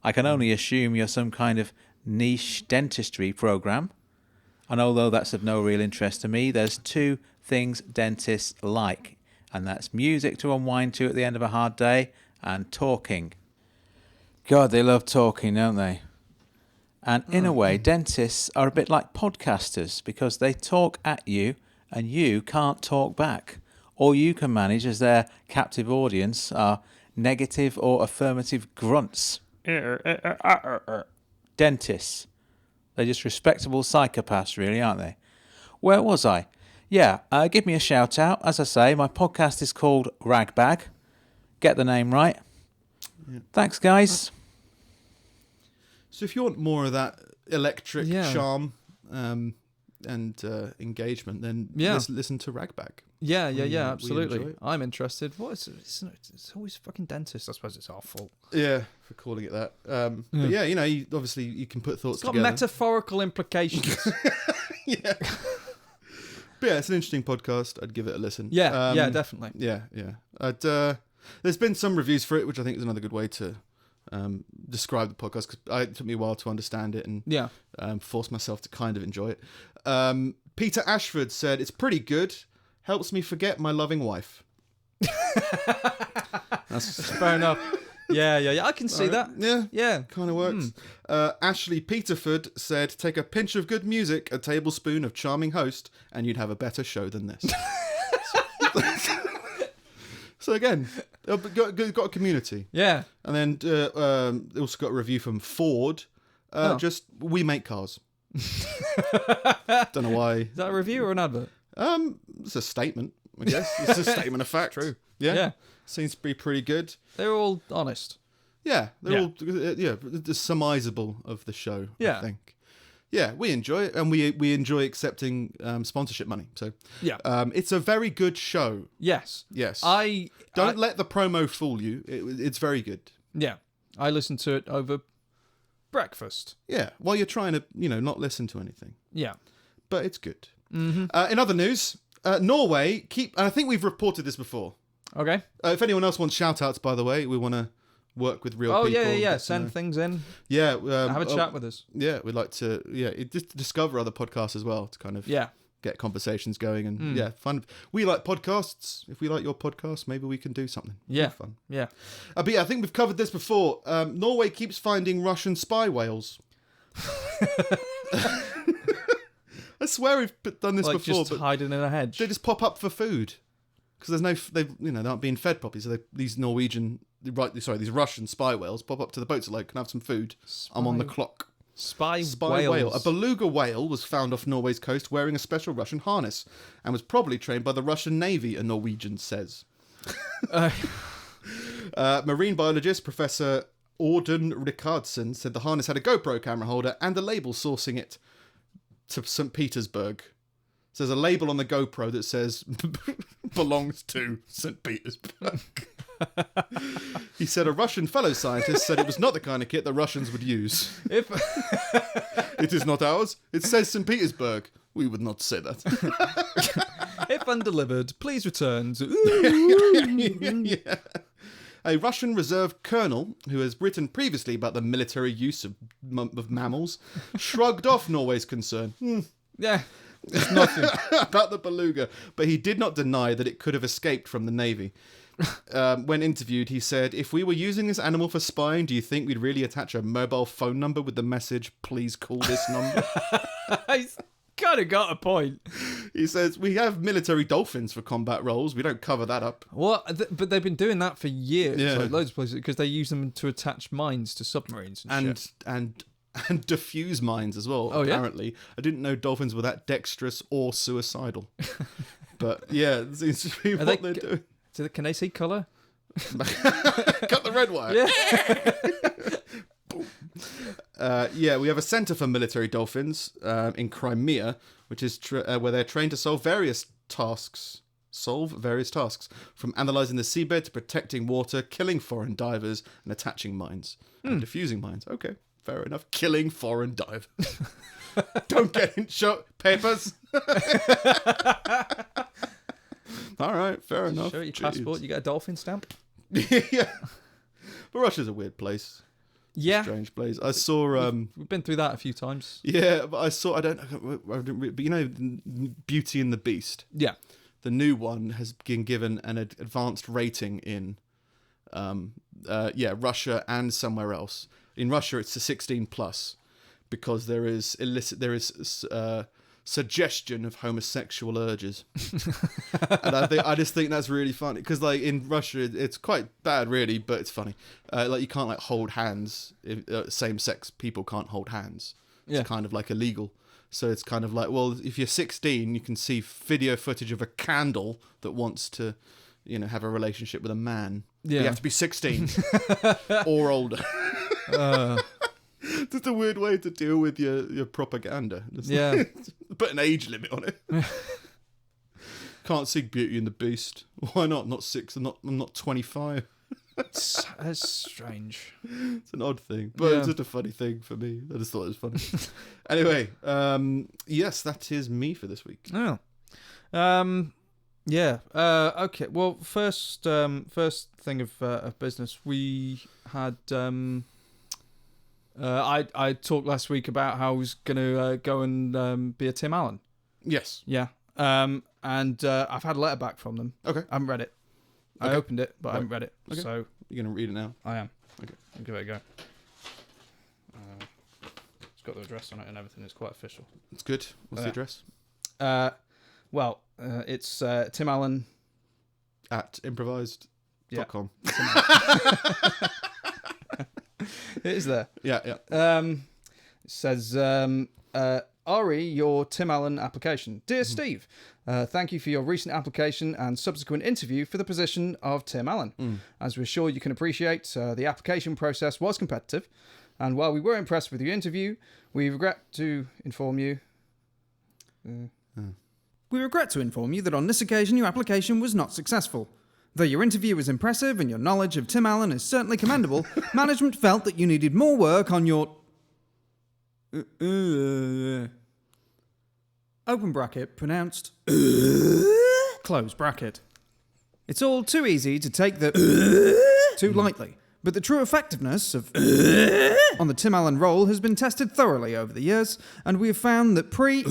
I can only assume you're some kind of niche dentistry program. And although that's of no real interest to me, there's two things dentists like, and that's music to unwind to at the end of a hard day and talking. God, they love talking, don't they? And in a way, dentists are a bit like podcasters because they talk at you and you can't talk back. All you can manage as their captive audience are negative or affirmative grunts. Dentists. They're just respectable psychopaths, really, aren't they? Where was I? Yeah, give me a shout out. As I say, my podcast is called Ragbag. Get the name right. Yeah. Thanks, guys. So if you want more of that electric Yeah. charm and engagement, then listen to Ragbag. Yeah, We absolutely. enjoy it. I'm interested. What is it? It's always fucking dentists. I suppose it's our fault. Yeah, for calling it that. But yeah, obviously you can put thoughts It's got together. metaphorical implications. Yeah. But yeah, it's an interesting podcast. I'd give it a listen. Yeah, definitely. Yeah. There's been some reviews for it, which I think is another good way to describe the podcast, because it took me a while to understand it and force myself to kind of enjoy it. Peter Ashford said, it's pretty good. Helps me forget my loving wife. That's fair enough. Yeah. I can see that. Yeah. Kind of works. Ashley Peterford said, take a pinch of good music, a tablespoon of charming host, and you'd have a better show than this. So again, got a community. Yeah. And then also got a review from Ford. Just, we make cars. Don't know why. Is that a review or an advert? It's a statement, I guess. It's a statement of fact. True. Yeah. Seems to be pretty good. They're all honest. Yeah. They're all the surmisable of the show, I think. Yeah, we enjoy it, and we enjoy accepting sponsorship money. So it's a very good show. Yes. Don't let the promo fool you. It's very good. Yeah. I listened to it over breakfast. Yeah, while you're trying to, not listen to anything. Yeah. But it's good. Mm-hmm. In other news, Norway and I think we've reported this before. Okay. If anyone else wants shout-outs, by the way, we want to work with real people. Yeah. Send things in. Yeah. Have a chat with us. Yeah, we'd like to, just discover other podcasts as well to kind of get conversations going and fun. We like podcasts. If we like your podcast, maybe we can do something. Yeah. Fun. Yeah. But I think we've covered this before. Norway keeps finding Russian spy whales. I swear we've done this before. Just hiding in a hedge. They just pop up for food because they aren't being fed properly. So these Russian spy whales pop up to the boats like, can I have some food? I'm on the clock. Spy whale. whales. A beluga whale was found off Norway's coast wearing a special Russian harness and was probably trained by the Russian Navy, a Norwegian says. Marine biologist Professor Auden Rikardsen said the harness had a GoPro camera holder and a label sourcing it to St. Petersburg. So there's a label on the GoPro that says belongs to St. Petersburg. He said a Russian fellow scientist said it was not the kind of kit the Russians would use. It is not ours. It says St. Petersburg. We would not say that. If undelivered, please return to... Yeah. A Russian reserve colonel, who has written previously about the military use of mammals, shrugged off Norway's concern. Yeah, it's nothing. About the beluga, but he did not deny that it could have escaped from the Navy. When interviewed, he said, if we were using this animal for spying, do you think we'd really attach a mobile phone number with the message, please call this number? He's kind of got a point. He says, we have military dolphins for combat roles. We don't cover that up. But they've been doing that for years. Yeah. Like loads of places, because they use them to attach mines to submarines and shit. And diffuse mines as well, apparently. I didn't know dolphins were that dexterous or suicidal. But yeah, it seems to be what they're doing. Can they see colour? Cut the red wire. Yeah. We have a centre for military dolphins in Crimea, which is where they're trained to solve various tasks, from analysing the seabed to protecting water, killing foreign divers, and attaching mines and diffusing mines. Okay, fair enough. Killing foreign divers. Don't get in papers. All right, fair enough. Show your passport, you get a dolphin stamp. Yeah. But Russia's a weird place. Yeah, Strange place. I saw. we've been through that a few times. Yeah, but I saw. I don't. But you know, Beauty and the Beast. Yeah. The new one has been given an advanced rating in, Russia and somewhere else. In Russia, it's a 16+, because there is suggestion of homosexual urges, and I just think that's really funny because like in Russia, it's quite bad really, but it's funny. Like you can't like hold hands. Same-sex people can't hold hands. It's kind of like illegal. So it's kind of like, well, if you're 16, you can see video footage of a candle that wants to, have a relationship with a man. Yeah. You have to be 16 or older. Just a weird way to deal with your propaganda. Just put an age limit on it. Can't see Beauty and the Beast. Why not? Not 6. I'm not 25. That's strange. It's an odd thing, but it's just a funny thing for me. I just thought it was funny. Anyway, yes, that is me for this week. Oh. Okay. Well, first thing of business, we had. I talked last week about how I was gonna go and be a Tim Allen. Yes. Yeah. And I've had a letter back from them. Okay. I haven't read it. I opened it, but I haven't read it. Okay. So You're going to read it now? I am. Okay. I'll give it a go. It's got the address on it and everything. It's quite official. It's good. What's the address? It's Tim Allen. At improvised.com. It is there. Yeah. It says, Ari, your Tim Allen application. Dear Steve, thank you for your recent application and subsequent interview for the position of Tim Allen. As we're sure you can appreciate, the application process was competitive, and while we were impressed with your interview, we regret to inform you... We regret to inform you that on this occasion your application was not successful. Though your interview was impressive and your knowledge of Tim Allen is certainly commendable, management felt that you needed more work on your... Open bracket, pronounced... Close bracket. It's all too easy to take the... too lightly, but the true effectiveness of... on the Tim Allen role has been tested thoroughly over the years, and we have found that pre...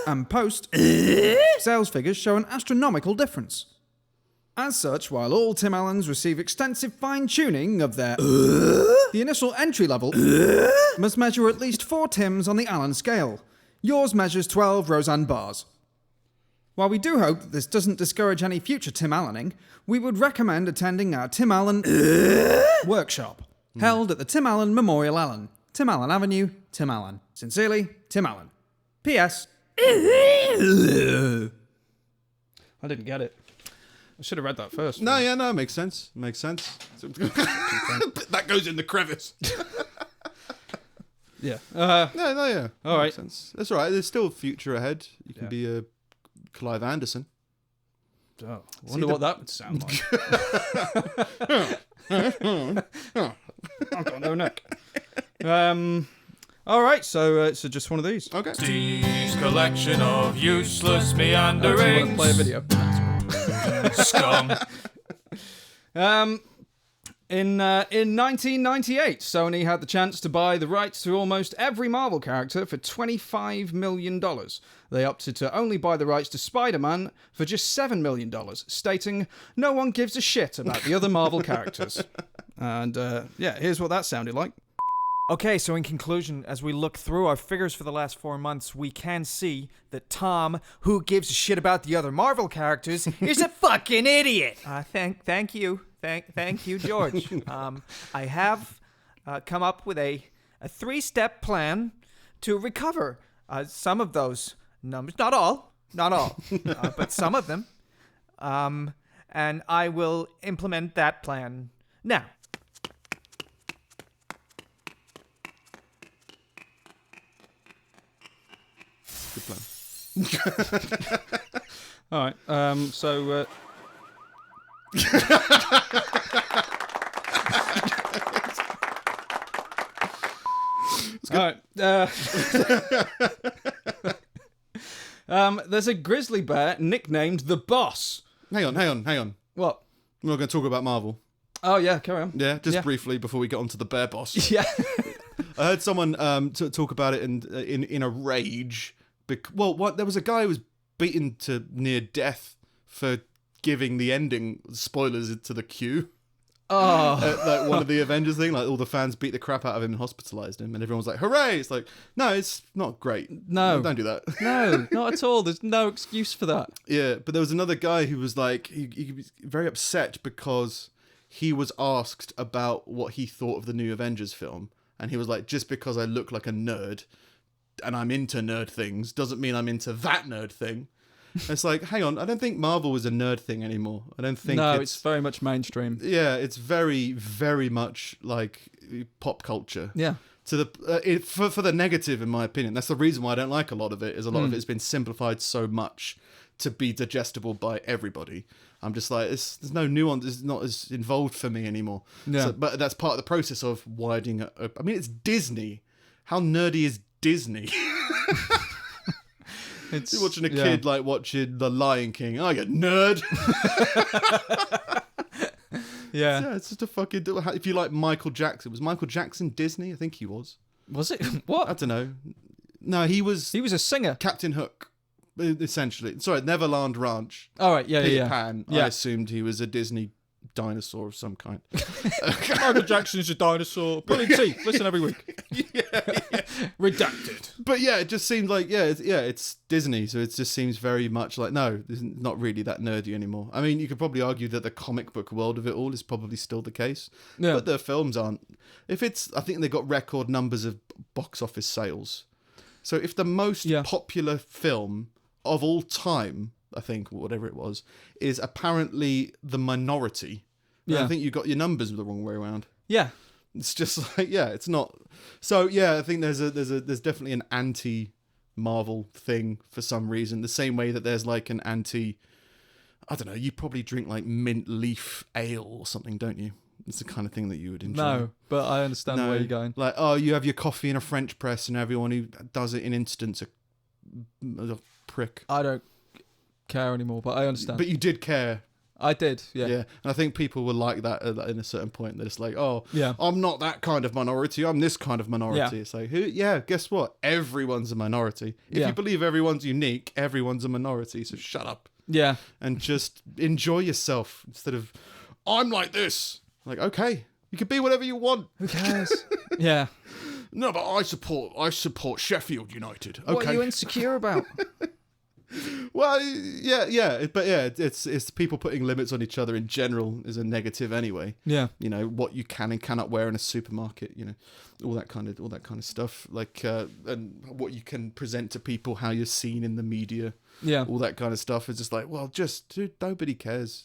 and post... sales figures show an astronomical difference. As such, while all Tim Allens receive extensive fine-tuning of their... the initial entry level must measure at least 4 Tims on the Allen scale. Yours measures 12 Roseanne bars. While we do hope that this doesn't discourage any future Tim Allening, we would recommend attending our Tim Allen workshop, held at the Tim Allen Memorial Allen, Tim Allen Avenue, Tim Allen. Sincerely, Tim Allen. P.S. I didn't get it. I should have read that first. No, it makes sense. That goes in the crevice. Yeah. Yeah. All right. Makes sense. That's all right. There's still a future ahead. You can be a Clive Anderson. Oh, I wonder what that would sound like. I've got no neck. All right, so just one of these. Okay. Steve's collection of useless meanderings. Play a video. Scum. In 1998, Sony had the chance to buy the rights to almost every Marvel character for $25 million. They opted to only buy the rights to Spider-Man for just $7 million, stating, "No one gives a shit about the other Marvel characters." And here's what that sounded like. Okay, so in conclusion, as we look through our figures for the last 4 months, we can see that Tom, who gives a shit about the other Marvel characters, is a fucking idiot. Thank you, George. I have come up with a 3-step plan to recover some of those numbers. Not all, but some of them. And I will implement that plan now. Good plan. All right, so... All right. There's a grizzly bear nicknamed the Boss. Hang on. What? We're not going to talk about Marvel. Oh yeah, carry on. Yeah, just Yeah. briefly before we get on to the Bear Boss. Yeah. I heard someone talk about it in a rage. There was a guy who was beaten to near death for giving the ending spoilers to the queue. Oh. Like one of the Avengers thing, like all the fans beat the crap out of him and hospitalized him, and everyone was like, "Hooray!" It's like, no, it's not great. No. Don't do that. No, not at all. There's no excuse for that. Yeah, but there was another guy who was like, he was very upset because he was asked about what he thought of the new Avengers film, and he was like, just because I look like a nerd and I'm into nerd things doesn't mean I'm into that nerd thing. It's like, hang on, I don't think Marvel is a nerd thing anymore. I don't think It's very much mainstream. yeah, it's very, very much like pop culture. Yeah. To the for the negative, in my opinion. That's the reason why I don't like a lot of it. Is a lot of it's been simplified so much to be digestible by everybody. I'm just like, there's no nuance. It's not as involved for me anymore. Yeah. So, but that's part of the process of widening. I mean, it's Disney. How nerdy is Disney? It's You're watching a kid like watching The Lion King. Oh, you nerd. Yeah. Yeah, it's just a fucking. If you like Michael Jackson, was Michael Jackson Disney? I think he was. Was it? I What? don't know. No, he was He was a singer. Captain Hook, essentially. Sorry, Neverland Ranch. All right. Yeah. Peter Yeah. Pan. I Yeah. assumed he was a Disney dinosaur of some kind. Michael Jackson's a dinosaur. Pulling teeth. Listen every week. Redacted. But yeah, it just seems like it's Disney, so it just seems very much like no, it's not really that nerdy anymore. I mean, you could probably argue that the comic book world of it all is probably still the case, Yeah. but the films aren't. I think they got record numbers of box office sales. So if the most Yeah. popular film of all time, I think, whatever it was, is apparently The Minority, then Yeah. I think you got your numbers the wrong way around. Yeah. It's just like, yeah, it's not. So yeah, I think there's definitely an anti-Marvel thing for some reason. The same way that there's like an anti, I don't know. You probably drink like mint leaf ale or something, don't you? It's the kind of thing that you would enjoy. No, but I understand where you're going. Like, oh, you have your coffee in a French press, and everyone who does it in instants a prick. I don't care anymore, but I understand. But you did care. I did. Yeah. Yeah, and I think people were like that in a certain point. They're just like, oh, Yeah. I'm not that kind of minority. I'm this kind of minority. Yeah. It's like, guess what? Everyone's a minority. If Yeah. you believe everyone's unique, everyone's a minority. So shut up Yeah. and just enjoy yourself instead of, I'm like this. Like, okay, you can be whatever you want. Who cares? Yeah. No, but I support Sheffield United. Okay. What are you insecure about? Well, yeah, but yeah, it's people putting limits on each other in general is a negative anyway. Yeah. You know what you can and cannot wear in a supermarket. You know, all that kind of stuff. Like and what you can present to people, how you're seen in the media. Yeah. All that kind of stuff is just like, well, dude, nobody cares.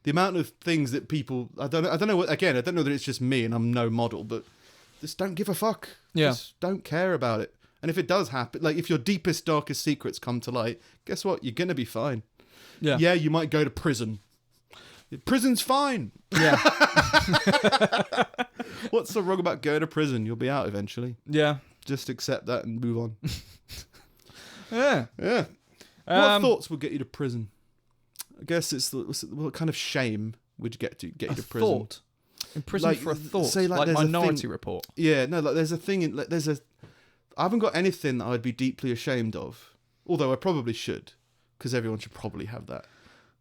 The amount of things that people, I don't know. Again, I don't know that it's just me and I'm no model, but just don't give a fuck. Yeah. Just don't care about it. And if it does happen, like if your deepest, darkest secrets come to light, guess what? You're going to be fine. Yeah. Yeah, you might go to prison. Prison's fine. Yeah. What's so wrong about going to prison? You'll be out eventually. Yeah. Just accept that and move on. Yeah. Yeah. What thoughts would get you to prison? I guess what kind of shame would you get you to prison? Thought. In prison Like, for a thought. say, like, like there's a Minority thing- Report. Yeah, no, like there's a thing in like I haven't got anything that I'd be deeply ashamed of. Although I probably should, because everyone should probably have that.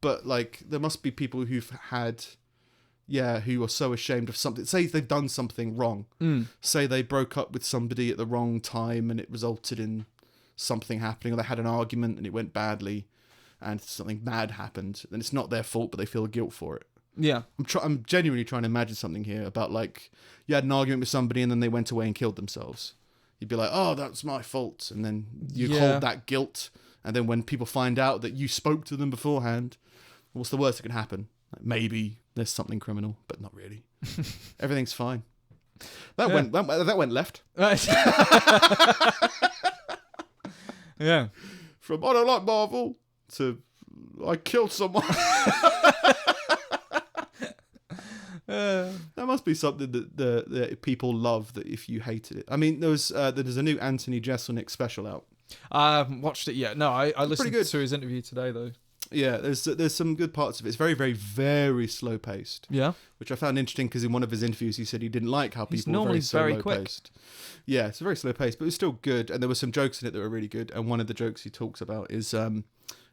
But like there must be people who've had who are so ashamed of something. Say they've done something wrong. Say they broke up with somebody at the wrong time and it resulted in something happening, or they had an argument and it went badly and something bad happened. Then it's not their fault, but they feel guilt for it. Yeah. I'm genuinely trying to imagine something here about like you had an argument with somebody and then they went away and killed themselves. You'd be like, oh, that's my fault. And then you hold that guilt. And then when people find out that you spoke to them beforehand, what's the worst that can happen? Like maybe there's something criminal, but not really. Everything's fine. That went left. Right. Yeah. From I don't like Marvel to I killed someone. That must be something that the people love. That if you hated it, I mean, there's a new Anthony Jeselnik special out. I haven't watched it yet. No, I listened good. to his interview today though. Yeah, there's some good parts of it. It's very, very, very slow paced. Yeah. Which I found interesting because in one of his interviews he said he didn't like how He's people were normally very very quick. paced. Yeah, it's very slow paced, but it was still good. And there were some jokes in it that were really good. And one of the jokes he talks about is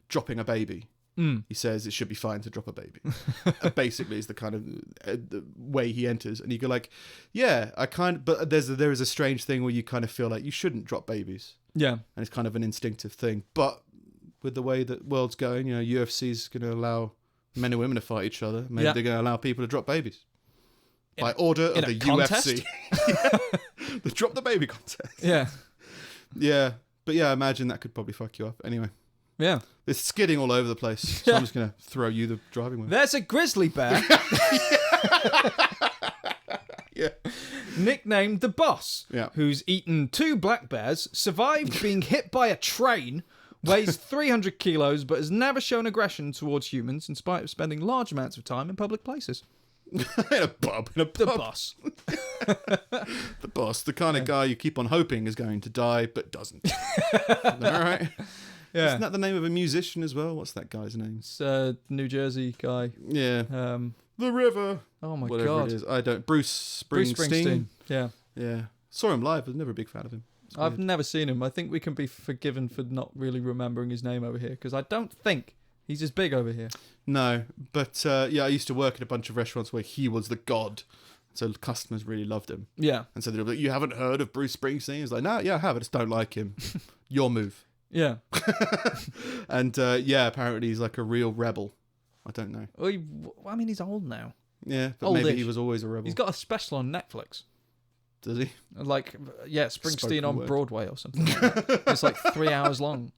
dropping a baby. He says it should be fine to drop a baby. Basically, is the kind of the way he enters, and you go like, yeah, but there is a strange thing where you kind of feel like you shouldn't drop babies, Yeah. and it's kind of an instinctive thing. But with the way that world's going, UFC's going to allow men and women to fight each other. Maybe Yeah. they're going to allow people to drop babies by order of in a the contest? UFC. The drop the baby contest. Yeah. Yeah, but yeah, I imagine that could probably fuck you up. Anyway. Yeah. It's skidding all over the place, so I'm just going to throw you the driving wheel. There's a grizzly bear Yeah. nicknamed the Boss, Yeah. who's eaten 2 black bears, survived being hit by a train, weighs 300 kilos, but has never shown aggression towards humans in spite of spending large amounts of time in public places. In a pub. The Boss. The boss, the kind of guy you keep on hoping is going to die, but doesn't. All right. Yeah. Isn't that the name of a musician as well? What's that guy's name? It's New Jersey guy. Yeah. The River. Oh my Whatever God. it is. I don't. Bruce Bruce Springsteen. Springsteen. Yeah. Yeah. Saw him live. I was never a big fan of him. It's I've weird. never seen him. I think we can be forgiven for not really remembering his name over here because I don't think he's as big over here. No, but yeah, I used to work at a bunch of restaurants where he was the god. So customers really loved him. Yeah. And so they'd be like, you haven't heard of Bruce Springsteen? He's like, no, yeah, I have. I just don't like him. Your move. Yeah. And yeah, apparently he's like a real rebel. I don't know. Well, I mean, he's old now. Yeah, but maybe Oldish. he was always a rebel. He's got a special on Netflix. Does he? Like, yeah, Springsteen Spoken on word. Broadway or something. Like that. It's like 3 hours long.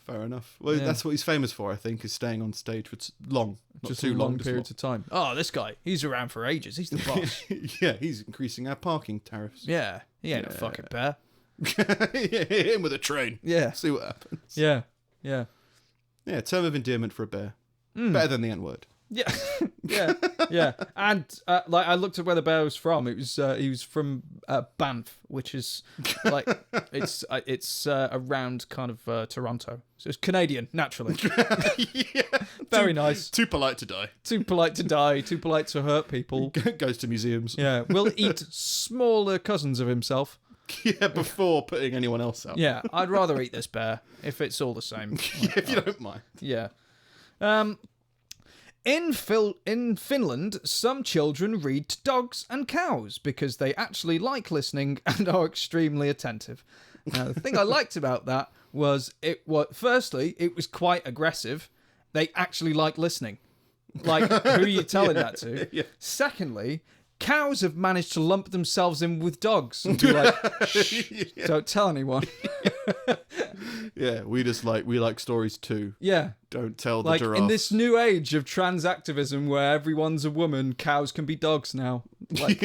Fair enough. Well, Yeah. that's what he's famous for, I think, is staying on stage for long. Not Just too long just periods of time. Oh, this guy, he's around for ages. He's the boss. Yeah, he's increasing our parking tariffs. Yeah. He ain't a fucking bear. Hit him with a train. Yeah. See what happens. Yeah. Yeah. Yeah, term of endearment for a bear. Hmm. Better than the N-word. Yeah, yeah, yeah. And like I looked at where the bear was from. It was he was from Banff, which is like it's around kind of Toronto. So it's Canadian, naturally. Yeah. Very nice. Too polite to die. Too polite to die. Too polite to hurt people. Goes to museums. Yeah, will eat smaller cousins of himself. Yeah, before putting anyone else out. Yeah, I'd rather eat this bear if it's all the same. Yeah, if you don't mind. Yeah. In Finland, some children read to dogs and cows because they actually like listening and are extremely attentive. Now, the thing I liked about that was firstly, it was quite aggressive. They actually like listening. Like, who are you telling that to? Yeah. Secondly, cows have managed to lump themselves in with dogs and be like, shh, don't tell anyone. Yeah, we like stories too. Yeah. Don't tell the Like giraffe. in this new age of trans activism where everyone's a woman, cows can be dogs now. Like,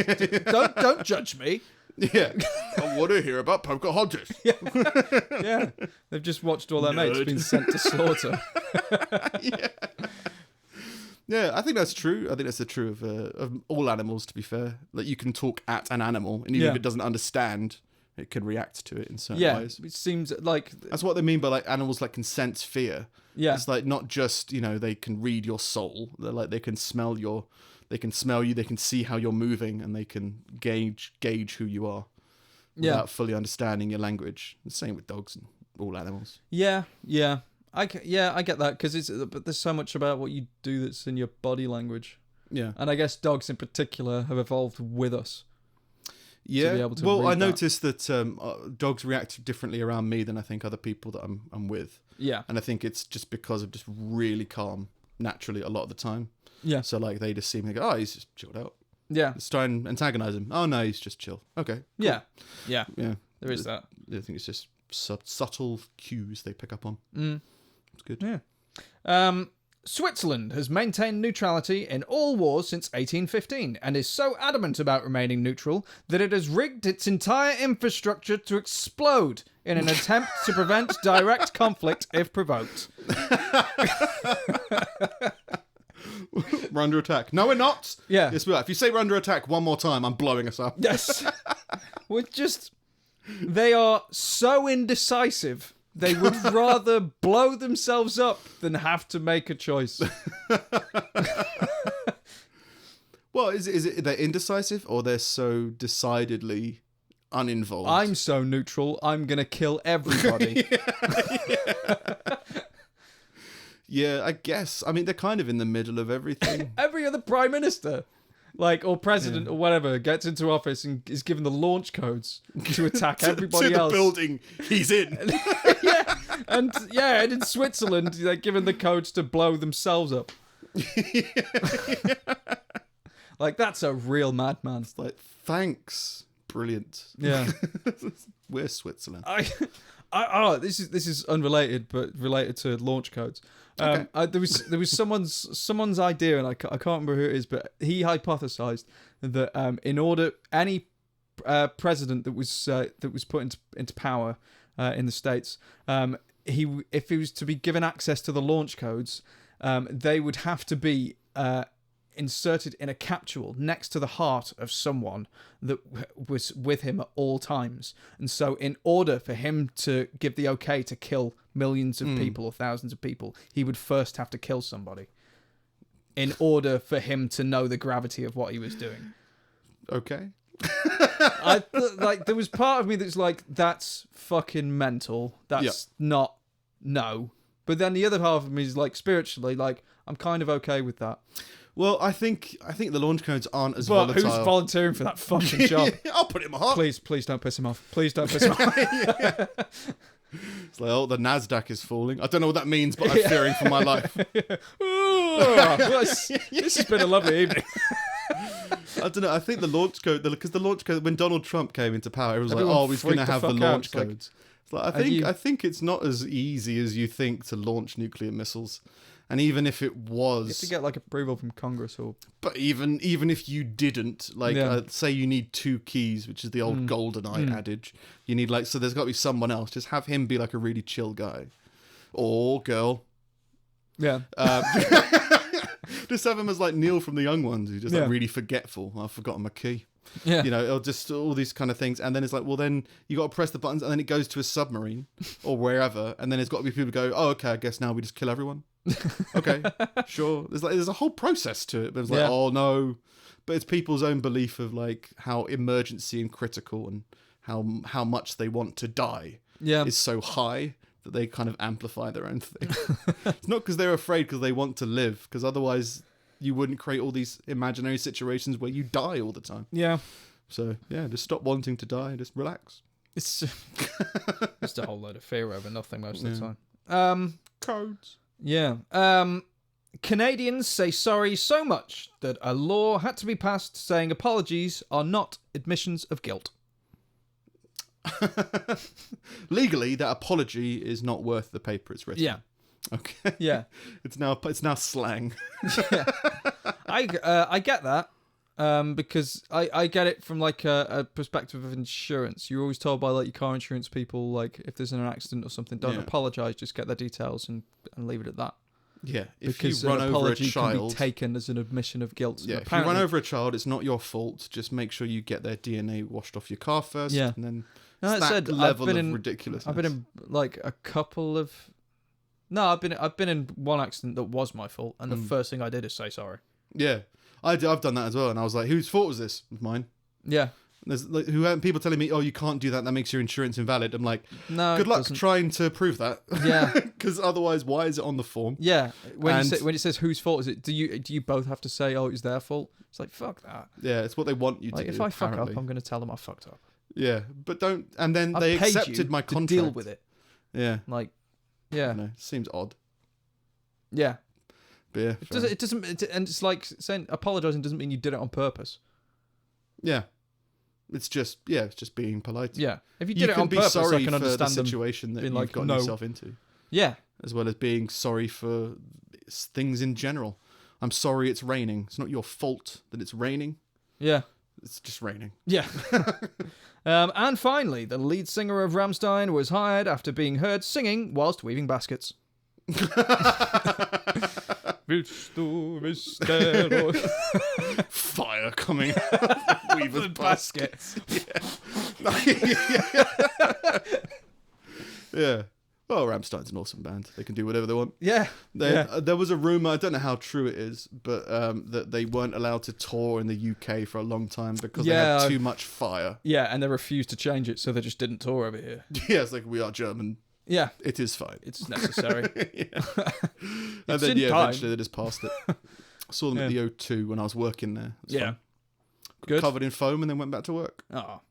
don't judge me. Yeah. I want to hear about Pocahontas. Yeah, they've just watched all their mates Nerd. being sent to slaughter. Yeah, I think that's true. I think that's the true of all animals, to be fair. Like, you can talk at an animal, and even Yeah. if it doesn't understand, it can react to it in certain Yeah, ways. it seems like That's what they mean by, like, animals, like, can sense fear. Yeah. It's, like, not just, they can read your soul. They're, like, they can smell you, they can see how you're moving, and they can gauge who you are without fully understanding your language. The same with dogs and all animals. yeah. I get that because but there's so much about what you do that's in your body language, Yeah. and I guess dogs in particular have evolved with us. Yeah. be able to Well, read I that. noticed that dogs react differently around me than I think other people that I'm with. Yeah, And I think it's just because of just really calm naturally a lot of the time. yeah, So like they just seem like, oh, he's just chilled out. yeah, Let's try and antagonize him. Oh no, he's just chill. Okay. yeah. Yeah. There is that. I think it's just subtle cues they pick up on. It's good. Yeah. Switzerland has maintained neutrality in all wars since 1815 and is so adamant about remaining neutral that it has rigged its entire infrastructure to explode in an attempt to prevent direct conflict if provoked. We're under attack. No, we're not. Yeah. Yes, we are. If you say we're under attack one more time, I'm blowing us up. Yes. They are so indecisive they would rather blow themselves up than have to make a choice. Well, is it they're indecisive or they're so decidedly uninvolved? I'm so neutral, I'm going to kill everybody. Yeah, I guess. I mean, they're kind of in the middle of everything. Every other prime minister, like, or president or whatever, gets into office and is given the launch codes to attack everybody to the else. building he's in. And in Switzerland, they're given the codes to blow themselves up. Like, that's a real madman. It's like, thanks. Brilliant. Yeah. We're Switzerland. This is unrelated, but related to launch codes. There was someone's idea, and I can't remember who it is, but he hypothesized that in order any president that was put into power in the States, if he was to be given access to the launch codes, they would have to be inserted in a capsule next to the heart of someone that was with him at all times. And so in order for him to give the okay to kill millions of people or thousands of people, he would first have to kill somebody in order for him to know the gravity of what he was doing. Okay. There was part of me that's like, that's fucking mental. That's not, no. But then the other half of me is like, spiritually, like, I'm kind of okay with that. Well, I think the launch codes aren't as But volatile. who's volunteering for that fucking job? I'll put it in my heart. Please don't piss him off. Please don't piss him off. It's like, oh, the NASDAQ is falling. I don't know what that means, but I'm fearing for my life. This has been a lovely evening. I don't know. I think the launch code, because the launch code, when Donald Trump came into power, it was Everyone like, oh, he's going to freaked the have the fuck out. launch It's like, codes. It's like, I think it's not as easy as you think to launch nuclear missiles. And even if it was, You have to get like approval from Congress or. but even if you didn't, like, say you need 2 keys, which is the old GoldenEye adage. You need so there's got to be someone else. Just have him be like a really chill guy, or girl. Yeah. Just have him as like Neil from The Young Ones, who's just like really forgetful. I've forgotten my key. Yeah. You know, or just all these kind of things. And then it's like, well, then you got to press the buttons, and then it goes to a submarine or wherever, and then it's got to be people who go, oh, okay, I guess now we just kill everyone. Okay, sure. There's a whole process to it, but it's like, oh no. But it's people's own belief of like how emergency and critical and how much they want to die is so high that they kind of amplify their own thing. It's not because they're afraid, because they want to live, because otherwise you wouldn't create all these imaginary situations where you die all the time. Yeah. So yeah, just stop wanting to die, just relax. It's just a whole load of fear over nothing most of the time. Codes. Yeah. Canadians say sorry so much that a law had to be passed saying apologies are not admissions of guilt. Legally, that apology is not worth the paper it's written. Yeah. Okay. Yeah. It's now slang. I get that. Because I get it from like a perspective of insurance. You're always told by like your car insurance people, like if there's an accident or something, don't apologise, just get their details and leave it at that. Yeah, if Because you run an over a apology can child, be taken as an admission of guilt. yeah, if you run over a child, it's not your fault. Just make sure you get their DNA washed off your car first, Yeah. and then No, it's that that said, level of ridiculousness. I've been in like a couple of. No, I've been in one accident that was my fault, and the first thing I did is say sorry. Yeah, I've done that as well, and I was like, whose fault was this? It was mine. Yeah. There's like, people telling me, oh, you can't do that. That makes your insurance invalid. I'm like, No. good it luck doesn't. trying to prove that. Yeah. Because otherwise, why is it on the form? Yeah. When And- it says whose fault is it, do you both have to say, oh, it was their fault? It's like, fuck that. Yeah, it's what they want you Like to if do. I fuck apparently. up, I'm going to tell them I fucked up. Yeah, but don't. And then I've they paid accepted you my to contract. deal with it. Yeah, Like, yeah, no, seems odd. yeah. But yeah, It doesn't, and it's like saying apologizing doesn't mean you did it on purpose. yeah, it's just being polite. Yeah, if you did You it can on be purpose, sorry I can for the understand them. situation that being you've like, gotten no. yourself into, Yeah, as well as being sorry for things in general. I'm sorry it's raining. It's not your fault that it's raining. yeah, It's just raining. yeah. And finally, the lead singer of Rammstein was hired after being heard singing whilst weaving baskets. Fire coming out of Weaver's baskets. Yeah. Yeah. Oh, Rammstein's an awesome band. They can do whatever they want. Yeah. There was a rumor, I don't know how true it is, but that they weren't allowed to tour in the UK for a long time because they Yeah. had too much fire. Yeah, and they refused to change it, so they just didn't tour over here. Yeah, it's like, we are German. Yeah. It is fine. It's necessary. And then, in time. eventually they just passed it. I saw them at the O2 when I was working there. It was Yeah. fun. Good. Covered in foam and then went back to work. Oh,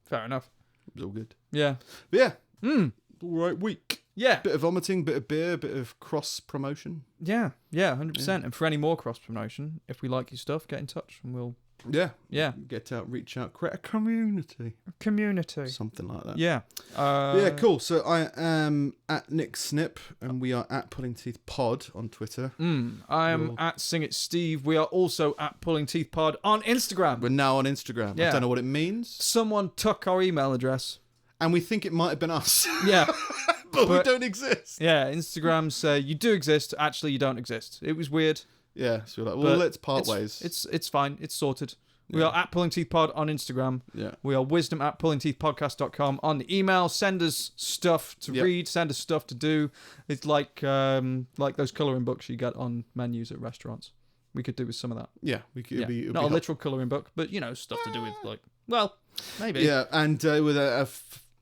fair enough. It was all good. Yeah. But yeah. All right week. Yeah. Bit of vomiting, bit of beer, bit of cross promotion. Yeah. 100%. And for any more cross promotion, if we like your stuff, get in touch and we'll. Yeah. Get out, reach out, create a community. Community. Something like that. Yeah. Yeah, cool. So I am at Nick Snip and we are at Pulling Teeth Pod on Twitter. I am at Sing It Steve. We are also at Pulling Teeth Pod on Instagram. We're now on Instagram. Yeah. I don't know what it means. Someone took our email address. And we think it might have been us. Yeah. but we don't exist. Yeah. Instagram say you do exist. Actually, you don't exist. It was weird. Yeah. So we're like, well, But let's part ways. It's fine. It's sorted. We are at Pulling Teeth Pod on Instagram. Yeah. We are wisdom at pullingteethpodcast.com on the email. Send us stuff to read. Send us stuff to do. It's like those colouring books you get on menus at restaurants. We could do with some of that. Yeah. We could, Yeah. it'd Not be a literal colouring book, but stuff to do with maybe. Yeah. And with a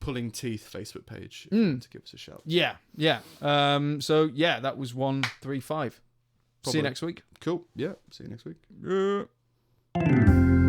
Pulling Teeth Facebook page if you want to give us a shout. Yeah. So that was 135. See you next week. Cool. Yeah. See you next week. Yeah.